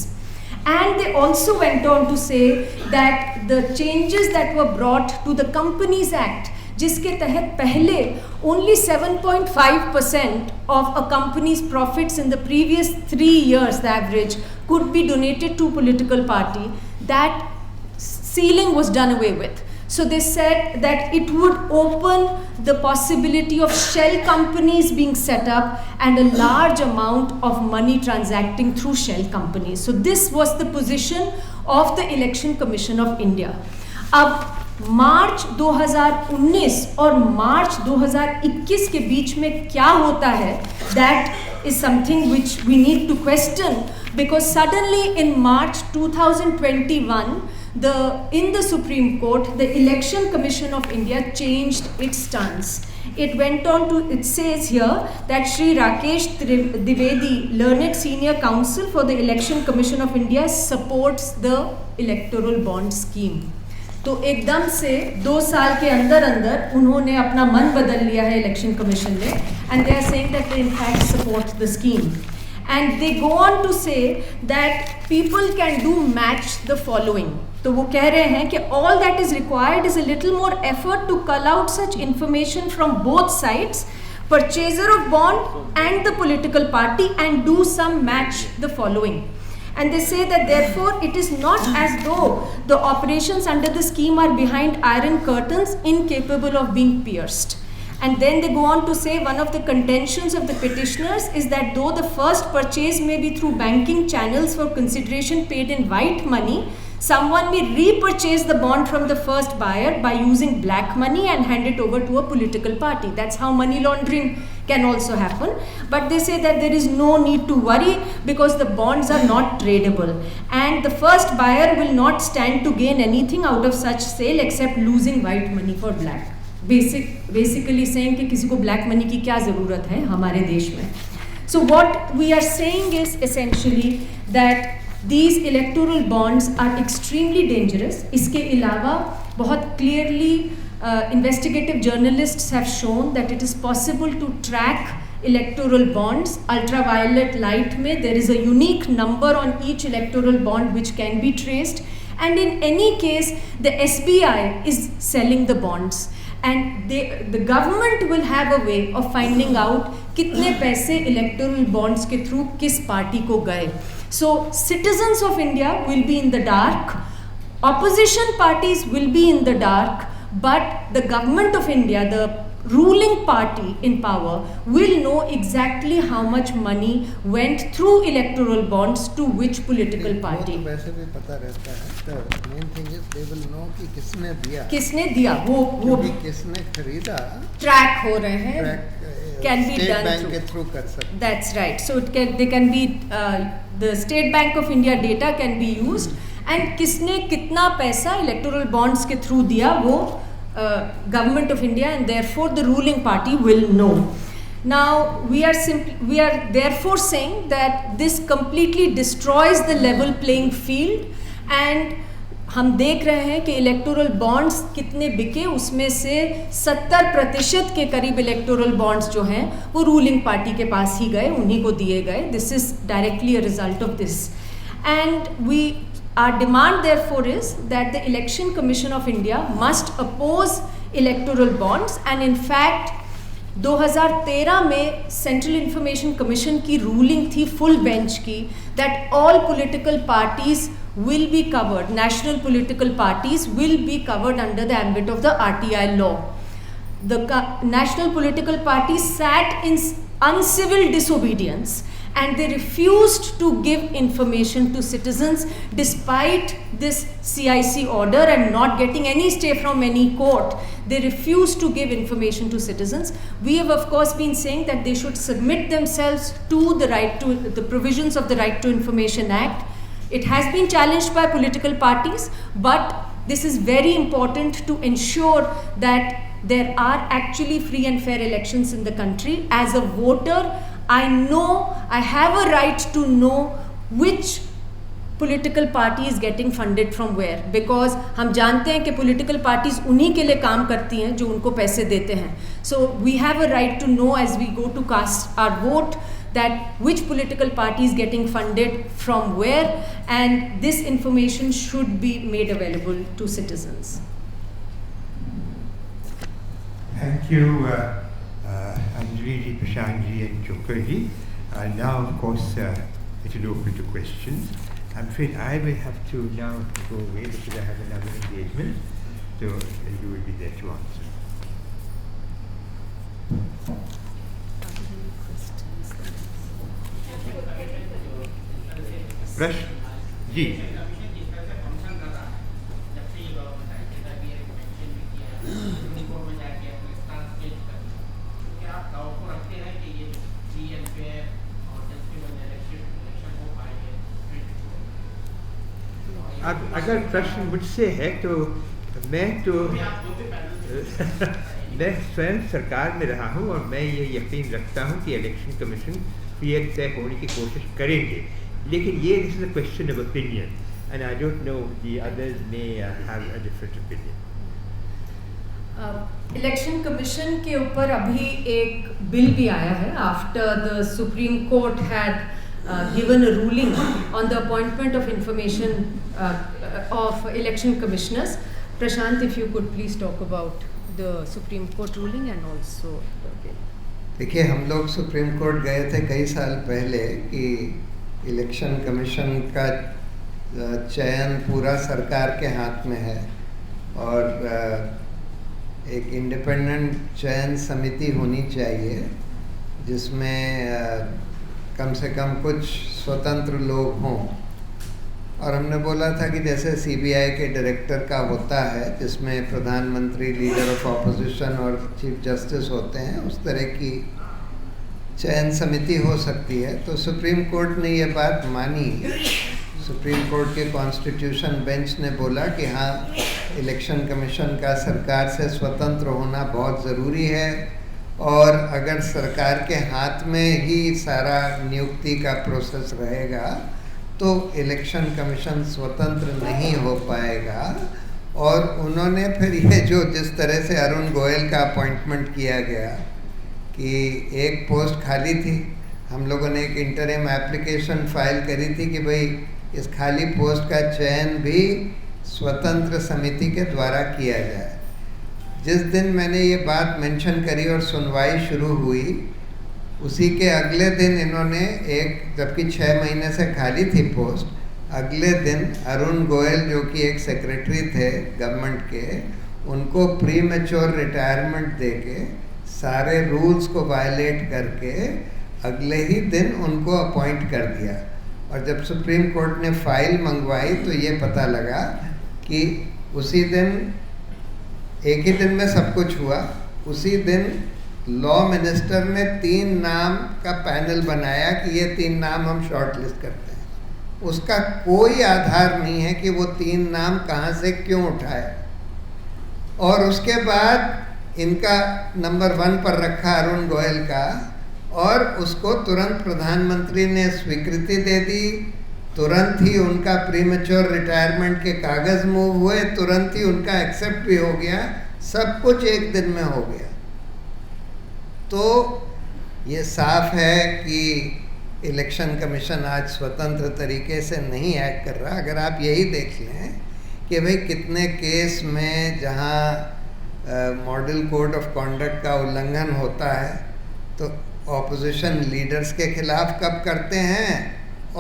And they also went on to say that the changes that were brought to the Companies Act, जिसके तहत पहले only 7.5% of a company's profits in the previous 3 years, the average, could be donated to political party, that ceiling was done away with. So they said that it would open the possibility of shell companies being set up and a large amount of money transacting through shell companies. So this was the position of the Election Commission of India. अब मार्च 2019 और मार्च 2021 के बीच में क्या होता है, that is something which we need to question, because suddenly in March 2021 in the Supreme Court, the Election Commission of India changed its stance. It went on to, it says here that Shri Rakesh Dwivedi, learned senior counsel for the Election Commission of India, supports the electoral bond scheme. तो एकदम से 2 साल के अंदर अंदर उन्होंने अपना मन बदल लिया है इलेक्शन कमीशन ने, and they are saying that they in fact support the scheme. And they go on to say that people can do match the following. तो वो कह रहे हैं कि all that is required is a little more effort to cull out such information from both sides, purchaser of bond and the political party, and do some match the following. And they say that therefore it is not as though the operations under the scheme are behind iron curtains incapable of being pierced. And then they go on to say one of the contentions of the petitioners is that though the first purchase may be through banking channels for consideration paid in white money, Someone may repurchase the bond from the first buyer by using black money and hand it over to a political party. That's how money laundering can also happen. But they say that there is no need to worry because the bonds are not tradable. And the first buyer will not stand to gain anything out of such sale except losing white money for black. Basically saying कि किसी को black money की क्या ज़रूरत है हमारे देश में. So what we are saying is essentially that these electoral bonds are extremely dangerous. इसके अलावा बहुत clearly investigative journalists have shown that it is possible to track electoral bonds. Ultraviolet light में there is a unique number on each electoral bond which can be traced, and in any case the SBI is selling the bonds. And the government will have a way of finding out कितने पैसे electoral bonds के through किस party को गए. So citizens of India will be in the dark, opposition parties will be in the dark, but the government of India, the ruling party in power, will know exactly how much money went through electoral bonds to which political party. वो तो वैसे भी पता रहता है. The main thing is they will know कि किसने दिया. किसने दिया वो किसने खरीदा. Track हो रहे हैं. Can be done State Bank के through कर सकते. That's right. So they can be the State Bank of India data can be used, and किसने कितना पैसा electoral bonds के through दिया वो government of India and therefore the ruling party will know. Now we are therefore saying that this completely destroys the level playing field, and हम देख रहे हैं कि इलेक्टोरल बॉन्ड्स कितने बिके, उसमें से 70% के करीब इलेक्टोरल बॉन्ड्स जो हैं वो रूलिंग पार्टी के पास ही गए, उन्हीं को दिए गए. This is directly a result of this, and our demand therefore is that the Election Commission of India must oppose electoral bonds, and in fact 2013 में Central Information Commission की ruling थी full bench की that all political parties will be covered, national political parties will be covered under the ambit of the RTI law. The national political parties sat in uncivil disobedience and they refused to give information to citizens despite this CIC order and not getting any stay from any court. They refused to give information to citizens. We have of course been saying that they should submit themselves to the provisions of the Right to Information Act. It has been challenged by political parties, but this is very important to ensure that there are actually free and fair elections in the country. As a voter, I know I have a right to know which political party is getting funded from where, because हम जानते हैं कि political parties उन्हीं के लिए काम करती हैं जो उनको पैसे देते हैं. So we have a right to know as we go to cast our vote that which political party is getting funded from where, and this information should be made available to citizens. Thank you, Anjali ji, Prashant ji and Joker ji. Now of course it will open to questions. I'm afraid I will have to now go away because I have another engagement, so you will be there to answer. Prashant ji. अगर प्रश्न मुझसे है तो मैं स्वयं सरकार में रहा हूं और मैं ये यकीन रखता हूं कि इलेक्शन कमीशन फेयर तय होने की कोशिश करेंगे, लेकिन ये this is a question of opinion and I don't know the others may have a different opinion. Election commission के ऊपर अभी एक बिल भी आया है after the supreme court had given a ruling on the appointment of information of election commissioners. Prashant, if you could please talk about the Supreme Court ruling and also the bill. देखिए, हम लोग supreme court गए थे कई साल पहले कि election commission का चयन पूरा सरकार के हाथ में है और एक इंडिपेंडेंट चयन समिति होनी चाहिए जिसमें कम से कम कुछ स्वतंत्र लोग हों और हमने बोला था कि जैसे सीबीआई के डायरेक्टर का होता है, जिसमें प्रधानमंत्री, लीडर ऑफ ऑपोजिशन और चीफ जस्टिस होते हैं, उस तरह की चयन समिति हो सकती है। तो सुप्रीम कोर्ट ने ये बात मानी। सुप्रीम कोर्ट के कॉन्स्टिट्यूशन बेंच ने बोला कि हाँ, इलेक्शन कमीशन का सरकार से स्वतंत्र होना बहुत ज़रूरी है, और अगर सरकार के हाथ में ही सारा नियुक्ति का प्रोसेस रहेगा तो इलेक्शन कमीशन स्वतंत्र नहीं हो पाएगा। और उन्होंने फिर ये जो जिस तरह से अरुण गोयल का अपॉइंटमेंट किया गया कि एक पोस्ट खाली थी, हम लोगों ने एक इंटरिम एप्लीकेशन फाइल करी थी कि भाई इस खाली पोस्ट का चयन भी स्वतंत्र समिति के द्वारा किया जाए। जिस दिन मैंने ये बात मेंशन करी और सुनवाई शुरू हुई, उसी के अगले दिन इन्होंने जबकि 6 महीने से खाली थी पोस्ट, अगले दिन अरुण गोयल जो कि एक सेक्रेटरी थे गवर्नमेंट के, उनको प्री मैच्योर रिटायरमेंट देके सारे रूल्स को वायलेट करके अगले ही दिन उनको अपॉइंट कर दिया। और जब सुप्रीम कोर्ट ने फाइल मंगवाई तो ये पता लगा कि उसी दिन, एक ही दिन में सब कुछ हुआ। उसी दिन लॉ मिनिस्टर ने 3 नाम का पैनल बनाया कि ये 3 नाम हम शॉर्ट लिस्ट करते हैं। उसका कोई आधार नहीं है कि वो 3 नाम कहाँ से क्यों उठाए। और उसके बाद इनका नंबर 1 पर रखा अरुण गोयल का, और उसको तुरंत प्रधानमंत्री ने स्वीकृति दे दी। तुरंत ही उनका प्रीमेच्योर रिटायरमेंट के कागज़ मूव हुए, तुरंत ही उनका एक्सेप्ट भी हो गया। सब कुछ एक दिन में हो गया। तो ये साफ है कि इलेक्शन कमीशन आज स्वतंत्र तरीके से नहीं एक्ट कर रहा। अगर आप यही देख लें कि भाई कितने केस में जहाँ मॉडल कोड ऑफ कॉन्डक्ट का उल्लंघन होता है तो ऑपोजिशन लीडर्स के खिलाफ कब करते हैं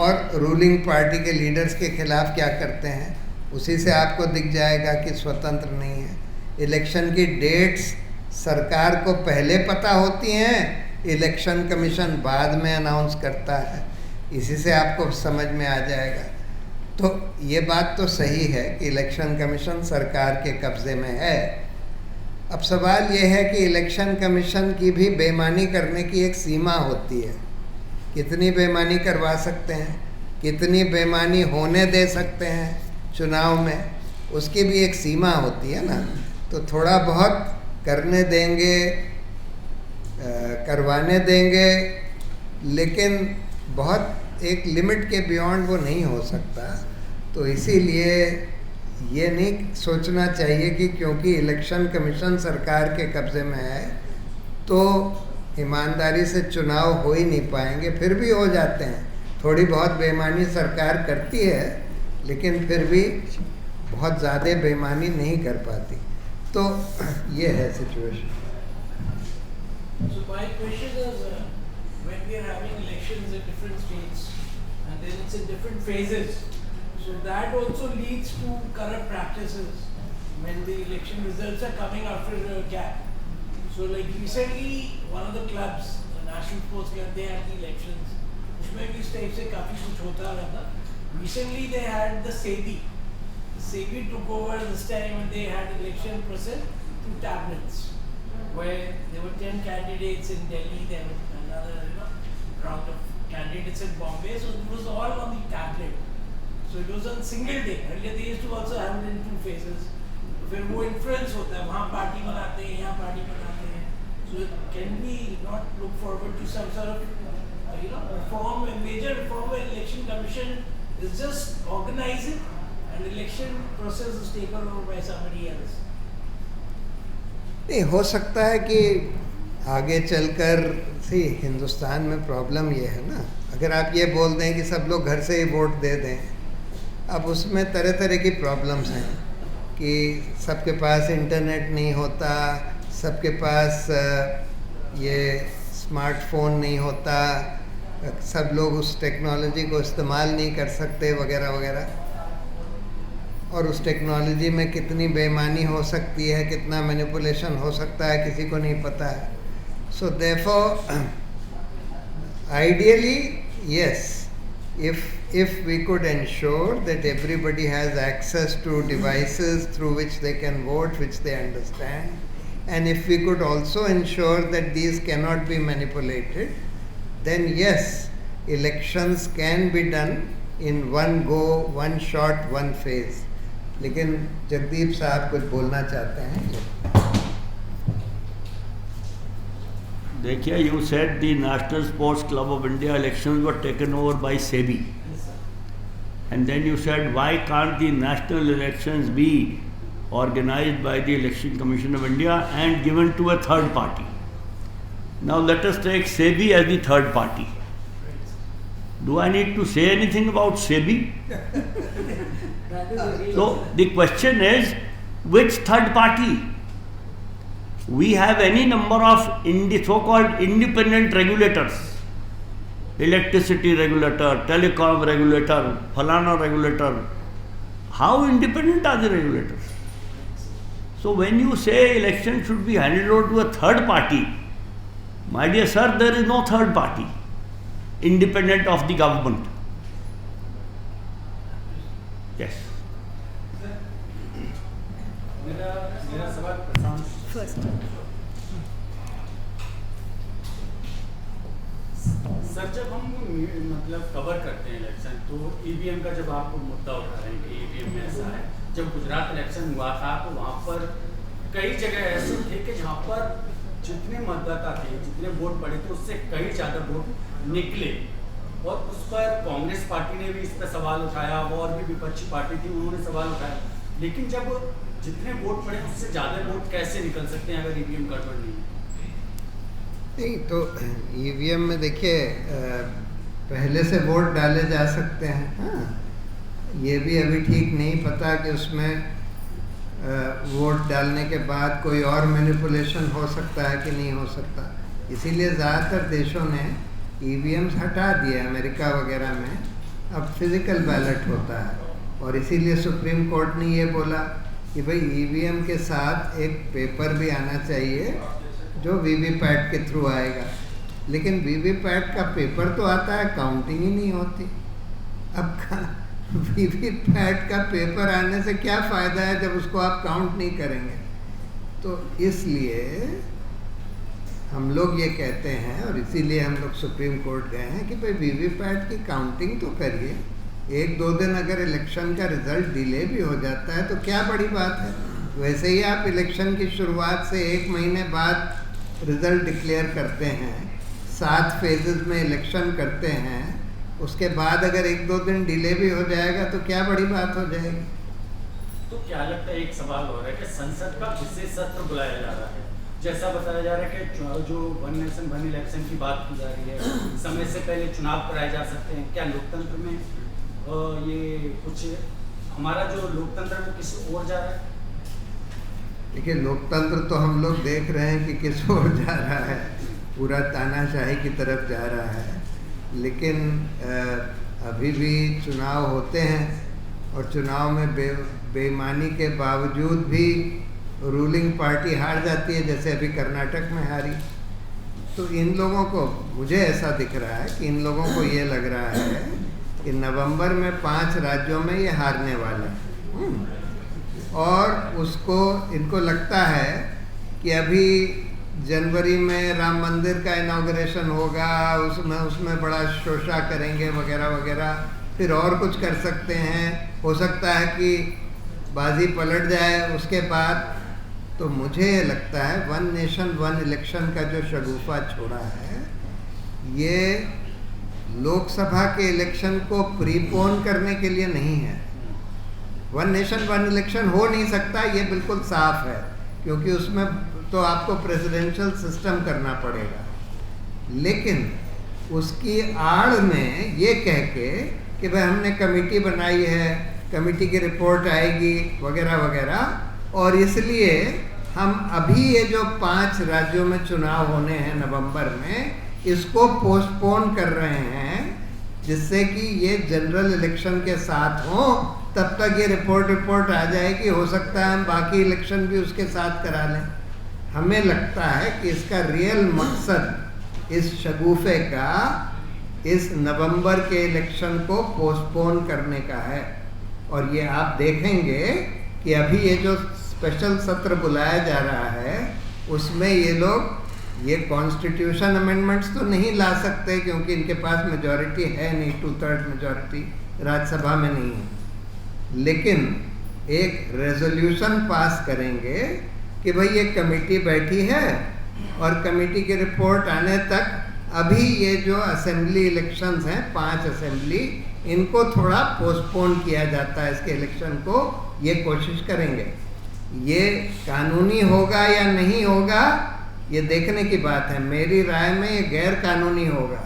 और रूलिंग पार्टी के लीडर्स के खिलाफ क्या करते हैं, उसी से आपको दिख जाएगा कि स्वतंत्र नहीं है। इलेक्शन की डेट्स सरकार को पहले पता होती हैं, इलेक्शन कमीशन बाद में अनाउंस करता है। इसी से आपको समझ में आ जाएगा। तो ये बात तो सही है कि इलेक्शन कमीशन सरकार के कब्ज़े में है। अब सवाल ये है कि इलेक्शन कमीशन की भी बेईमानी करने की एक सीमा होती है। कितनी बेईमानी करवा सकते हैं, कितनी बेईमानी होने दे सकते हैं चुनाव में, उसकी भी एक सीमा होती है ना। तो थोड़ा बहुत करने देंगे, करवाने देंगे, लेकिन बहुत एक लिमिट के बियॉन्ड वो नहीं हो सकता। तो इसीलिए ये नहीं सोचना चाहिए कि क्योंकि इलेक्शन कमीशन सरकार के कब्ज़े में है तो ईमानदारी से चुनाव हो ही नहीं पाएंगे। फिर भी हो जाते हैं, थोड़ी बहुत बेईमानी सरकार करती है, लेकिन फिर भी बहुत ज़्यादा बेईमानी नहीं कर पाती। तो ये है situation. So my question is, when we are having elections in different states and then it's in different phases, so that also leads to corrupt practices when the election results are coming after a gap. So like recently one of the clubs, the National Sports Club, they had the elections, उसमें भी इस type से काफी कुछ होता रहता। Recently they had the SEBI. SEBI took over this time and they had election process through tablets, where there were 10 candidates in Delhi, there was another round of candidates in Bombay, so it was all on the tablet. So it was on single day. Earlier they used to also have it in 2 phases. फिर वो influence होता है, वहाँ party बनाते हैं, यहाँ party बनाते हैं. So can we not look forward to some sort of reform, a major reform where election commission is just organizing and election process is taken over by somebody else? नहीं, हो सकता है कि आगे चलकर हिंदुस्तान में प्रॉब्लम ये है ना, अगर आप ये बोल दें कि सब लोग घर से ही वोट दे दें, अब उसमें तरह तरह की प्रॉब्लम्स हैं कि सबके पास इंटरनेट नहीं होता, सबके पास ये स्मार्टफोन नहीं होता, सब लोग उस टेक्नोलॉजी को इस्तेमाल नहीं कर सकते वगैरह वगैरह। और उस टेक्नोलॉजी में कितनी बेईमानी हो सकती है, कितना मैनिपुलेशन हो सकता है, किसी को नहीं पता है। So therefore, ideally, yes, if if we could ensure that everybody has access to devices through which they can vote, which they understand, and if we could also ensure that these cannot be manipulated, then yes, elections can be done in one go, one shot, one phase. लेकिन जगदीप साहब कुछ बोलना चाहते हैं। देखिए, you said the National Sports Club of India elections were taken over by SEBI, and then you said why can't the national elections be organized by the Election Commission of India and given to a third party? Now let us take SEBI as the third party. Do I need to say anything about SEBI? So the question is, which third party? We have any number of so-called independent regulators, electricity regulator, telecom regulator, falana regulator. How independent are the regulators? So when you say election should be handed over to a third party, my dear sir, there is no third party independent of the government. Yes. मेरा सवाल प्रशांत first. Sir, जब हम मतलब cover करते हैं election, तो EVM का जब आप मुद्दा उठा रहे हैं कि ईवीएम में ऐसा है, जब गुजरात इलेक्शन हुआ था तो वहाँ पर कई जगह ऐसे थे कि जहाँ पर जितने मतदाता थे, जितने वोट पड़े थे, उससे कई ज़्यादा वोट निकले, और उस पर कांग्रेस पार्टी ने भी इस पर सवाल उठाया, और भी विपक्षी पार्टी थी उन्होंने सवाल उठाया। लेकिन जब जितने वोट पड़े उससे ज़्यादा वोट कैसे निकल सकते हैं अगर ईवीएम गड़बड़ नहीं है? नहीं, तो ईवीएम में देखिए पहले से वोट डाले जा सकते हैं। हाँ, ये भी अभी ठीक नहीं पता कि उसमें वोट डालने के बाद कोई और मैनिपुलेशन हो सकता है कि नहीं हो सकता। इसीलिए ज़्यादातर देशों ने ईवीएम्स हटा दिए। अमेरिका वगैरह में अब फिज़िकल बैलेट होता है, और इसीलिए सुप्रीम कोर्ट ने ये बोला कि भाई ईवीएम के साथ एक पेपर भी आना चाहिए जो वीवीपैट के थ्रू आएगा। लेकिन वीवीपैट का पेपर तो आता है, काउंटिंग ही नहीं होती। अब वीवीपैट का पेपर आने से क्या फ़ायदा है जब उसको आप काउंट नहीं करेंगे? तो इसलिए हम लोग ये कहते हैं, और इसीलिए हम लोग सुप्रीम कोर्ट गए हैं कि भाई वीवीपैट की काउंटिंग तो करिए। एक दो दिन अगर इलेक्शन का रिज़ल्ट डिले भी हो जाता है तो क्या बड़ी बात है। वैसे ही आप इलेक्शन की शुरुआत से 1 महीने बाद रिज़ल्ट डिक्लेयर करते हैं, 7 फेजेस में इलेक्शन करते हैं, उसके बाद अगर 1-2 दिन डिले भी हो जाएगा तो क्या बड़ी बात हो जाएगी। तो क्या लगता है, एक सवाल हो रहा है कि संसद का विशेष सत्र बुलाया जा रहा है, जैसा बताया जा रहा है कि जो वन नेशन वन इलेक्शन की बात की जा रही है, समय से पहले चुनाव कराए जा सकते हैं। क्या लोकतंत्र में ये कुछ हमारा जो लोकतंत्र है वो किसी और जा रहा है? देखिए, लोकतंत्र तो हम लोग देख रहे हैं कि किस ओर जा रहा है, पूरा तानाशाही की तरफ जा रहा है। लेकिन अभी भी चुनाव होते हैं, और चुनाव में बेईमानी के बावजूद भी रूलिंग पार्टी हार जाती है, जैसे अभी कर्नाटक में हारी। तो इन लोगों को, मुझे ऐसा दिख रहा है कि इन लोगों को ये लग रहा है कि नवंबर में 5 राज्यों में ये हारने वाले हैं, और उसको इनको लगता है कि अभी जनवरी में राम मंदिर का इनॉग्रेशन होगा, उसमें बड़ा शोशा करेंगे वगैरह वगैरह, फिर और कुछ कर सकते हैं, हो सकता है कि बाजी पलट जाए उसके बाद। तो मुझे लगता है वन नेशन वन इलेक्शन का जो शगुफा छोड़ा है, ये लोकसभा के इलेक्शन को प्रीपोन करने के लिए नहीं है। वन नेशन वन इलेक्शन हो नहीं सकता, ये बिल्कुल साफ है, क्योंकि उसमें तो आपको प्रेसिडेंशियल सिस्टम करना पड़ेगा। लेकिन उसकी आड़ में ये कह के कि भाई हमने कमेटी बनाई है, कमेटी की रिपोर्ट आएगी वगैरह वगैरह, और इसलिए हम अभी ये जो 5 राज्यों में चुनाव होने हैं नवंबर में, इसको पोस्टपोन कर रहे हैं, जिससे कि ये जनरल इलेक्शन के साथ हो, तब तक ये रिपोर्ट आ जाएगी। हो सकता है हम बाकी इलेक्शन भी उसके साथ करा लें। हमें लगता है कि इसका रियल मकसद इस शगुफे का इस नवंबर के इलेक्शन को पोस्टपोन करने का है। और ये आप देखेंगे कि अभी ये जो स्पेशल सत्र बुलाया जा रहा है उसमें ये लोग ये कॉन्स्टिट्यूशन अमेंडमेंट्स तो नहीं ला सकते क्योंकि इनके पास मेजॉरिटी है नहीं, 2/3 मेजॉरिटी राज्यसभा में नहीं है, लेकिन एक रेजोल्यूशन पास करेंगे कि भाई ये कमेटी बैठी है और कमेटी की रिपोर्ट आने तक अभी ये जो असेंबली इलेक्शंस हैं 5 असेंबली, इनको थोड़ा पोस्टपोन किया जाता है, इसके इलेक्शन को ये कोशिश करेंगे। ये कानूनी होगा या नहीं होगा ये देखने की बात है। मेरी राय में ये गैर कानूनी होगा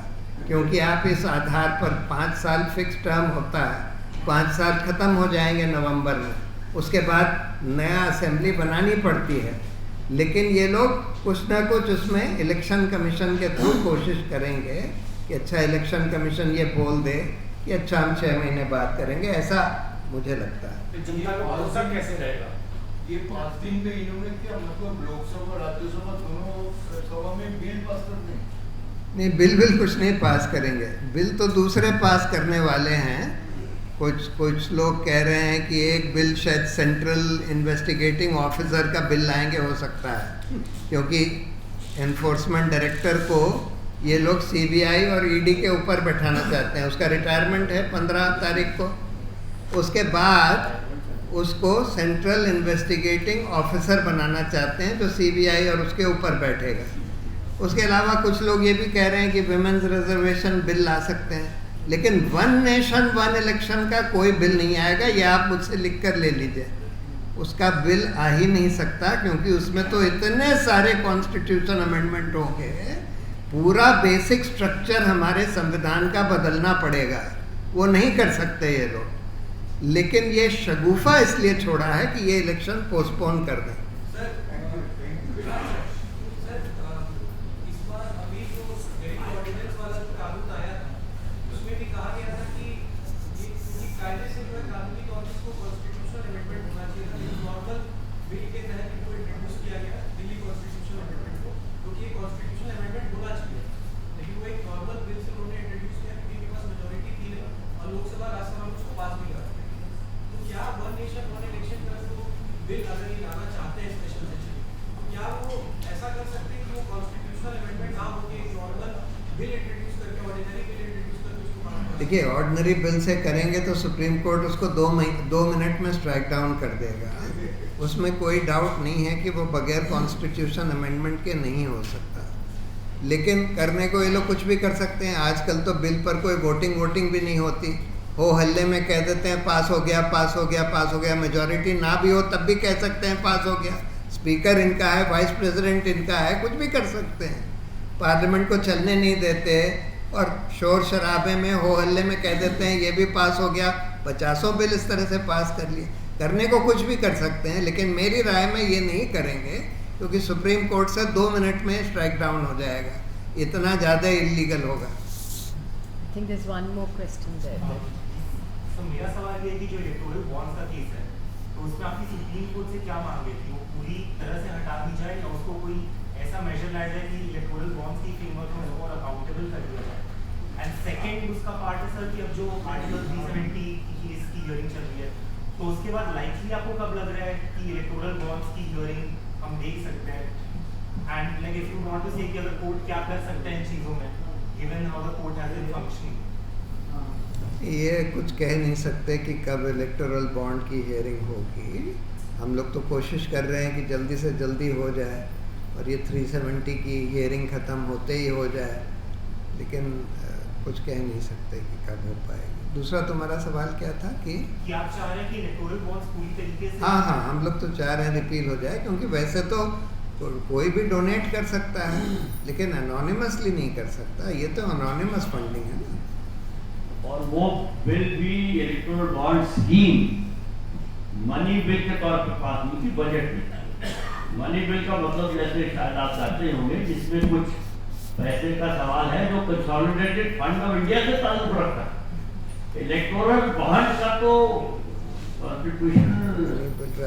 क्योंकि आप इस आधार पर 5 साल फिक्स टर्म होता है, 5 साल खत्म हो जाएंगे नवंबर में, उसके बाद नया असेंबली बनानी पड़ती है। लेकिन ये लोग कुछ ना कुछ उसमें इलेक्शन कमीशन के थ्रू कोशिश करेंगे कि अच्छा इलेक्शन कमीशन ये बोल दे कि अच्छा हम 6 महीने बाद करेंगे, ऐसा मुझे लगता है। जनता का भरोसा कैसे रहेगा? ये 5 दिन में इन्होंने क्या मतलब लोकसभा राज्यसभा दोनों सभा में बिल पास कर दें? नहीं, बिल कुछ नहीं पास करेंगे, बिल तो दूसरे पास करने वाले हैं। कुछ लोग कह रहे हैं कि एक बिल शायद सेंट्रल इन्वेस्टिगेटिंग ऑफिसर का बिल लाएंगे, हो सकता है, क्योंकि एनफोर्समेंट डायरेक्टर को ये लोग सीबीआई और ईडी के ऊपर बैठाना चाहते हैं। उसका रिटायरमेंट है 15 तारीख को, उसके बाद उसको सेंट्रल इन्वेस्टिगेटिंग ऑफिसर बनाना चाहते हैं जो सीबीआई और उसके ऊपर बैठेगा। उसके अलावा कुछ लोग ये भी कह रहे हैं कि विमेंस रिजर्वेशन बिल ला सकते हैं, लेकिन 1 नेशन 1 इलेक्शन का कोई बिल नहीं आएगा, ये आप मुझसे लिख कर ले लीजिए। उसका बिल आ ही नहीं सकता क्योंकि उसमें तो इतने सारे कॉन्स्टिट्यूशन अमेंडमेंट होंगे, पूरा बेसिक स्ट्रक्चर हमारे संविधान का बदलना पड़ेगा, वो नहीं कर सकते ये लोग। लेकिन ये शगुफा इसलिए छोड़ा है कि ये इलेक्शन पोस्टपोन कर दें। देखिए, ऑर्डिनरी बिल से करेंगे तो सुप्रीम कोर्ट उसको 2 मिनट में स्ट्राइक डाउन कर देगा, उसमें कोई डाउट नहीं है कि वो बगैर कॉन्स्टिट्यूशन अमेंडमेंट के नहीं हो सकता। लेकिन करने को ये लोग कुछ भी कर सकते हैं। आजकल तो बिल पर कोई वोटिंग भी नहीं होती, हो हल्ले में कह देते हैं पास हो गया, पास हो गया, पास हो गया। मेजॉरिटी ना भी हो तब भी कह सकते हैं पास हो गया। स्पीकर इनका है, वाइस प्रेसिडेंट इनका है, कुछ भी कर सकते हैं। पार्लियामेंट को चलने नहीं देते और शोर शराबे में हो हल्ले में कह देते हैं ये भी पास हो गया। 50 बिल इस तरह से पास कर लिए। करने को कुछ भी कर सकते हैं, लेकिन मेरी राय में ये नहीं करेंगे क्योंकि सुप्रीम कोर्ट से 2 मिनट में स्ट्राइक डाउन हो जाएगा, इतना ज़्यादा इलीगल होगा। I think there's one more question there. तो मेरा सवाल ये है कि जो इलेक्टोरल बॉन्ड्स का केस है तो उसमें आपकी सुप्रीम कोर्ट से क्या मांग थी? वो पूरी तरह से हटा दी जाए या उसको कोई ऐसा मेजर लाया जाए कि इलेक्टोरल बॉन्ड्स की फ्रेमवर्क में उसको अकाउंटेबल कर दिया जाए? एंड सेकंड उसका पार्ट है सर कि अब जो आर्टिकल 370 की केस की हियरिंग चल रही है तो उसके बाद लाइकली आपको कब लग रहा है कि इलेक्टोरल बॉन्ड्स की हियरिंग हम देख सकते हैं? And like if you want to say कि अगर कोर्ट क्या कर सकते हैं इन चीज़ों में given how the court has been functioning? ये कुछ कह नहीं सकते कि कब इलेक्टोरल बॉन्ड की हियरिंग होगी। हम लोग तो कोशिश कर रहे हैं कि जल्दी से जल्दी हो जाए और ये 370 की हियरिंग ख़त्म होते ही हो जाए, लेकिन कुछ कह नहीं सकते कि कब हो पाएगी। दूसरा तुम्हारा सवाल क्या था कि आप चाह रहे हैं कि इलेक्टोरल बॉन्ड्स पूरी तरीके से? हाँ, हम लोग तो चाह रहे हैं रिपील हो जाए, क्योंकि वैसे तो कोई भी डोनेट कर सकता है लेकिन अनोनिमसली नहीं कर सकता। ये तो अनोनिमस फंडिंग है ना। और वो बिल भी electoral bond scheme money bill के तौर पर पास हुई थी बजट में। मनी बिल का मतलब जैसे शायद आप जानते होंगे जिसमें कुछ पैसे का सवाल है जो कंसोलिडेटेड फंड ऑफ इंडिया से ताल्लुक रखता है। इलेक्टोरल बॉन्ड का तो कॉन्स्टिट्यूशनल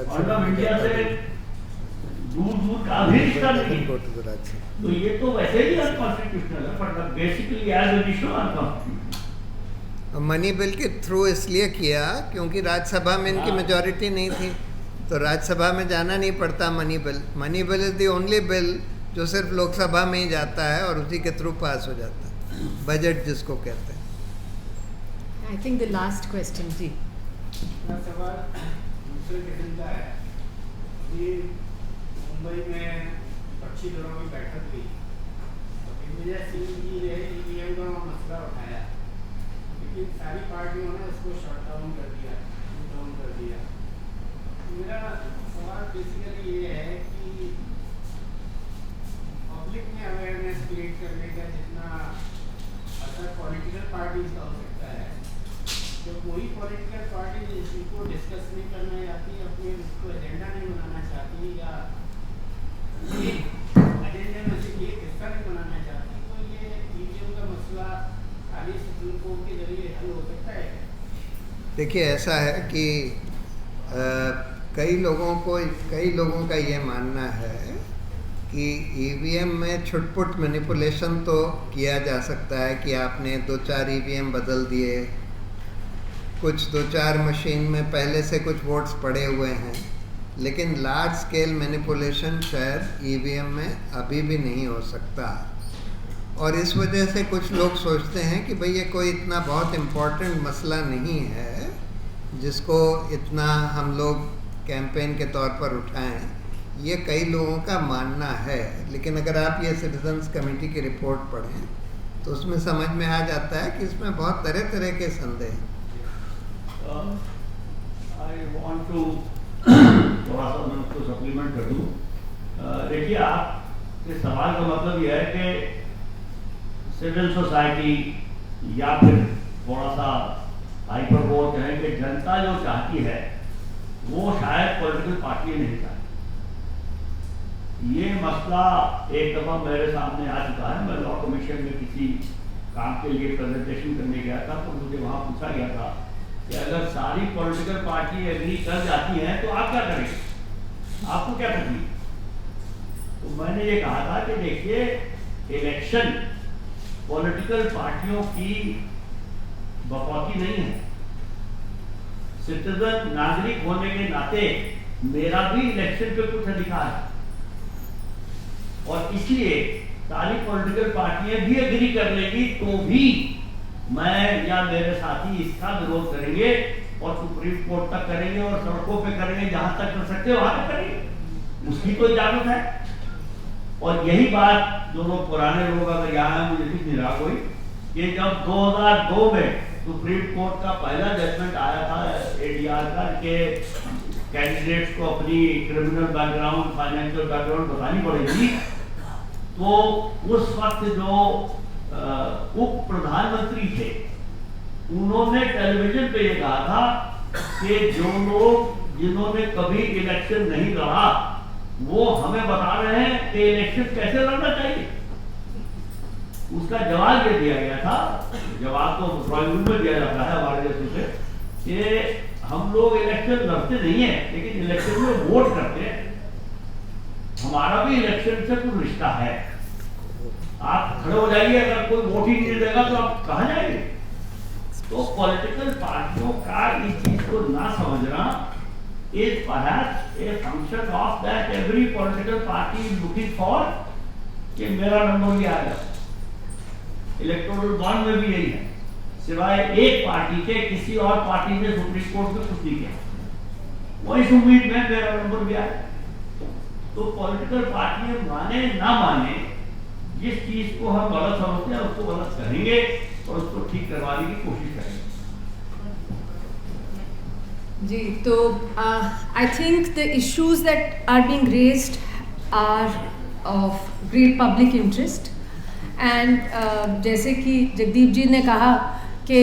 फंड ऑफ इंडिया से दूर दूर का भी रिश्ता नहीं है। Go to the Rajya Sabha. तो ये तो वैसे ही अनकॉन्स्टिट्यूशनल है, but basically as additional unconstitutional. Money bill के थ्रू इसलिए किया क्योंकि राज्यसभा में इनकी मेजॉरिटी नहीं थी, तो राज्यसभा में जाना नहीं पड़ता money bill. Money bill is the only bill जो सिर्फ लोकसभा में ही जाता है और उसी के थ्रू पास हो जाता है, बजट जिसको कहते हैं। I think the last question जी। मेरा सवाल दूसरे किस्म का है। ये मुंबई में पक्षी दलों की बैठक हुई, दिग्विजय सिंह जी ने ईवीएम का मसला उठाया, लेकिन सारी पार्टियों ने उसको शट डाउन कर दिया, मेरा सवाल बेसिकली ये है कि पब्लिक में अवेयरनेस क्रिएट करने का जितना असर पॉलिटिकल पार्टीज का हो सकता है, तो कोई पॉलिटिकल पार्टी इसको डिस्कस नहीं करना चाहती, अपने इसको एजेंडा नहीं बनाना चाहती, या एजेंडे में से एक हिस्सा नहीं बनाना चाहती, तो ये ईवीएम का मसला खाली सुप्रीम कोर्ट के जरिए हल हो सकता है? देखिए, ऐसा है कि कई लोगों का ये मानना है कि ईवीएम में छुटपुट मैनिपुलेशन तो किया जा सकता है कि आपने 2-4 ईवीएम बदल दिए, कुछ 2-4 मशीन में पहले से कुछ वोट्स पड़े हुए हैं, लेकिन लार्ज स्केल मैनिपुलेशन शायद ईवीएम में अभी भी नहीं हो सकता। और इस वजह से कुछ लोग सोचते हैं कि भाई ये कोई इतना बहुत इम्पोर्टेंट मसला नहीं है जिसको इतना हम लोग कैंपेन के तौर पर उठाएं। ये कई लोगों का मानना है, लेकिन अगर आप ये सिटीजन्स कमेटी की रिपोर्ट पढ़ें तो उसमें समझ में आ जाता है कि इसमें बहुत तरह तरह के संदेह हैं। आई वांट टू थोड़ा सा मैं उसको सप्लीमेंट कर दूँ। देखिए, आपके सवाल का मतलब यह है कि सिविल सोसाइटी या फिर थोड़ा सा हाइपर बोल कहें कि जनता जो चाहती है वो शायद पॉलिटिकल पार्टी नहीं चाहती। ये मसला एक दफ़ा मेरे सामने आ चुका है। मैं लॉ कमीशन में किसी काम के लिए प्रेजेंटेशन करने गया था, तो मुझे वहाँ पूछा गया था कि अगर सारी पॉलिटिकल पार्टी एग्री कर जाती हैं तो आप क्या करेंगे, आपको क्या तकलीफ? तो मैंने ये कहा था कि देखिए, इलेक्शन पॉलिटिकल पार्टियों की बकौती नहीं है। सिटीजन नागरिक होने के नाते मेरा भी इलेक्शन पे कुछ अधिकार है, और इसलिए सारी पॉलिटिकल पार्टियां भी एग्री कर लेगी तो भी मैं या मेरे साथी इसका विरोध करेंगे और सुप्रीम कोर्ट तक करेंगे और सड़कों पे करेंगे, जहां तक कर सकते वहां तक करेंगे, उसकी तो इजाजत है। और यही बात जो लोग पुराने लोग अगर यहाँ है, मुझे ठीक निराश हुई कि जब 2002 में सुप्रीम कोर्ट का पहला जजमेंट आया था एडीआर का कि कैंडिडेट्स को अपनी क्रिमिनल बैकग्राउंड, फाइनेंशियल बैकग्राउंड बतानी पड़ेगी, तो उस वक्त जो उप प्रधानमंत्री थे उन्होंने टेलीविजन पे ये कहा था कि जो लोग जिन्होंने कभी इलेक्शन नहीं लड़ा वो हमें बता रहे हैं कि इलेक्शन कैसे लड़ना चाहिए। उसका जवाब ये दिया गया था, जवाब तो ड्राइंग रूम में दिया जाता है हमारे देश से, कि हम लोग इलेक्शन लड़ते नहीं है लेकिन इलेक्शन में वोट करते हैं, हमारा भी इलेक्शन से कुछ रिश्ता है। आप खड़े हो जाइए, अगर कोई वोट ही नहीं देगा तो आप कहाँ जाएंगे? तो पॉलिटिकल पार्टियों का इस चीज को ना समझना is perhaps a function of that every political party is looking for कि मेरा नंबर भी आएगा। इलेक्टोरल बॉन्ड में भी यही है, सिवाय एक पार्टी के किसी और पार्टी ने सुप्रीम कोर्ट में कुछ नहीं किया, वो इस उम्मीद में मेरा नंबर भी आएगा। तो पॉलिटिकल पार्टियां माने ना माने, जिस चीज को हम गलत समझते हैं उसको गलत करेंगे और उसको ठीक करवाने की कोशिश करेंगे। जी, तो I think the issues that are being raised are of great public interest and जैसे कि जगदीप जी ने कहा कि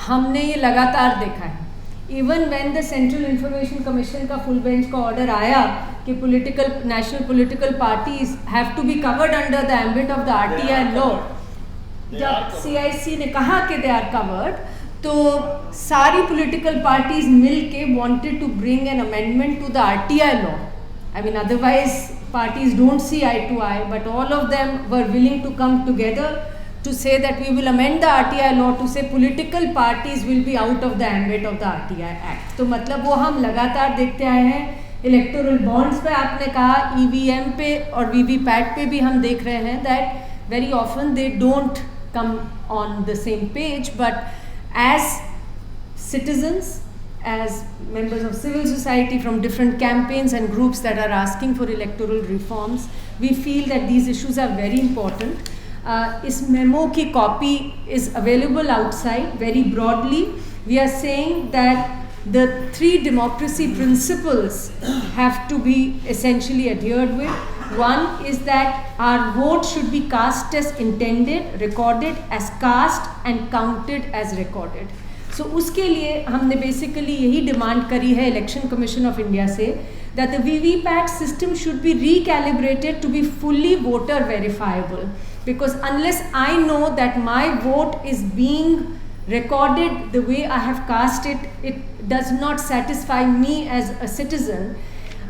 हमने ये लगातार देखा है, even when the central information commission का फुल बेंच का ऑर्डर आया कि national political parties have to be covered under the ambit of the RTI law, जब सीआईसी ने कहा कि दे आर कवर्ड, तो सारी पॉलिटिकल पार्टीज मिल के wanted to bring an amendment to the RTI law I mean, otherwise parties don't see eye to eye, but all of them were willing to come together to say that we will amend the RTI law to say political parties will be out of the ambit of the RTI Act. तो मतलब वो हम लगातार देखते आए हैं. Electoral bonds पे आपने कहा, EVM पे और VVPAT पे भी हम देख रहे हैं that very often they don't come on the same page, but as citizens, as members of civil society from different campaigns and groups that are asking for electoral reforms, we feel that these issues are very important. इस memo की copy is available outside. Very broadly, we are saying that the 3 democracy principles have to be essentially adhered with. One is that our vote should be cast as intended, recorded as cast and counted as recorded. So उसके लिए हमने basically यही demand करी है election commission of India से that the VVPAT system should be recalibrated to be fully voter verifiable, because unless I know that my vote is being recorded the way I have cast it, it does not satisfy me as a citizen.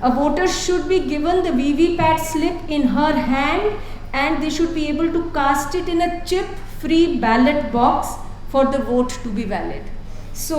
A voter should be given the VVPAT slip in her hand and they should be able to cast it in a chip-free ballot box for the vote to be valid. So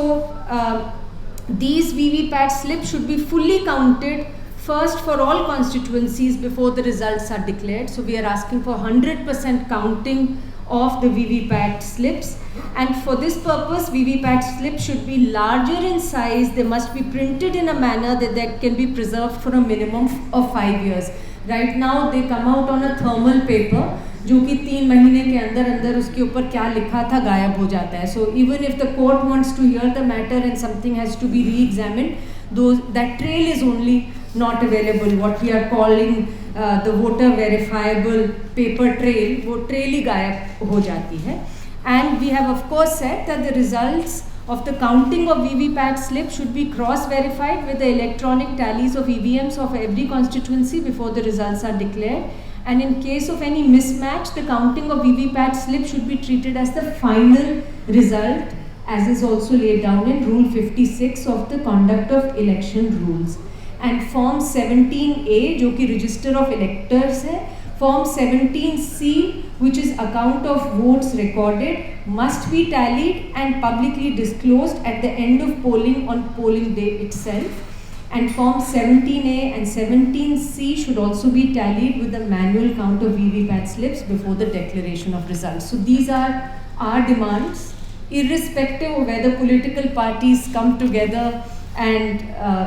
these VVPAT slips should be fully counted first for all constituencies before the results are declared. So we are asking for 100% counting of the VVPAT slips, and for this purpose VVPAT slips should be larger in size. They must be printed in a manner that they can be preserved for a minimum of 5 years. Right now they come out on a thermal paper जो कि 3 महीने के अंदर अंदर उसके ऊपर क्या लिखा था गायब हो जाता है. So even if the court wants to hear the matter and something has to be re-examined, that trail is only not available. What we are calling the voter verifiable paper trail, वो trail ही गायब हो जाती है. And we have of course said that the results of the counting of VVPAT slip should be cross-verified with the electronic tallies of EVMs of every constituency before the results are declared. And in case of any mismatch, the counting of VVPAT slip should be treated as the final result, as is also laid down in Rule 56 of the Conduct of Election Rules. And Form 17A, जो कि Register of Electors है, Form 17C, which is account of votes recorded, must be tallied and publicly disclosed at the end of polling on polling day itself. And Form 17A and 17C should also be tallied with the manual count of VVPAT slips before the declaration of results. So these are our demands, irrespective of whether political parties come together and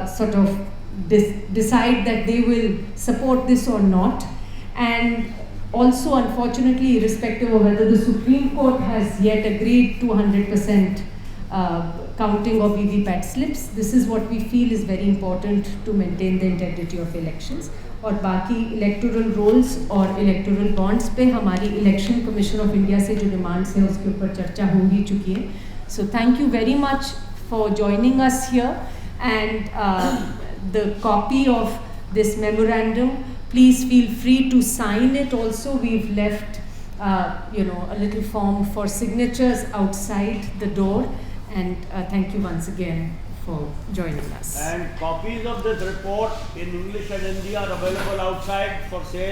sort of decide that they will support this or not. And also, unfortunately, irrespective of whether the Supreme Court has yet agreed to 100% counting of VVPAT slips, this is what we feel is very important to maintain the integrity of elections. और बाकी electoral rolls और electoral bonds पे हमारी election commission of India से जो demands हैं उसके ऊपर चर्चा हो ही चुकी है. So thank you very much for joining us here, and the copy of this memorandum, please feel free to sign it also. We've left a little form for signatures outside the door, and thank you once again for joining us. And copies of this report in English and Hindi are available outside for sale.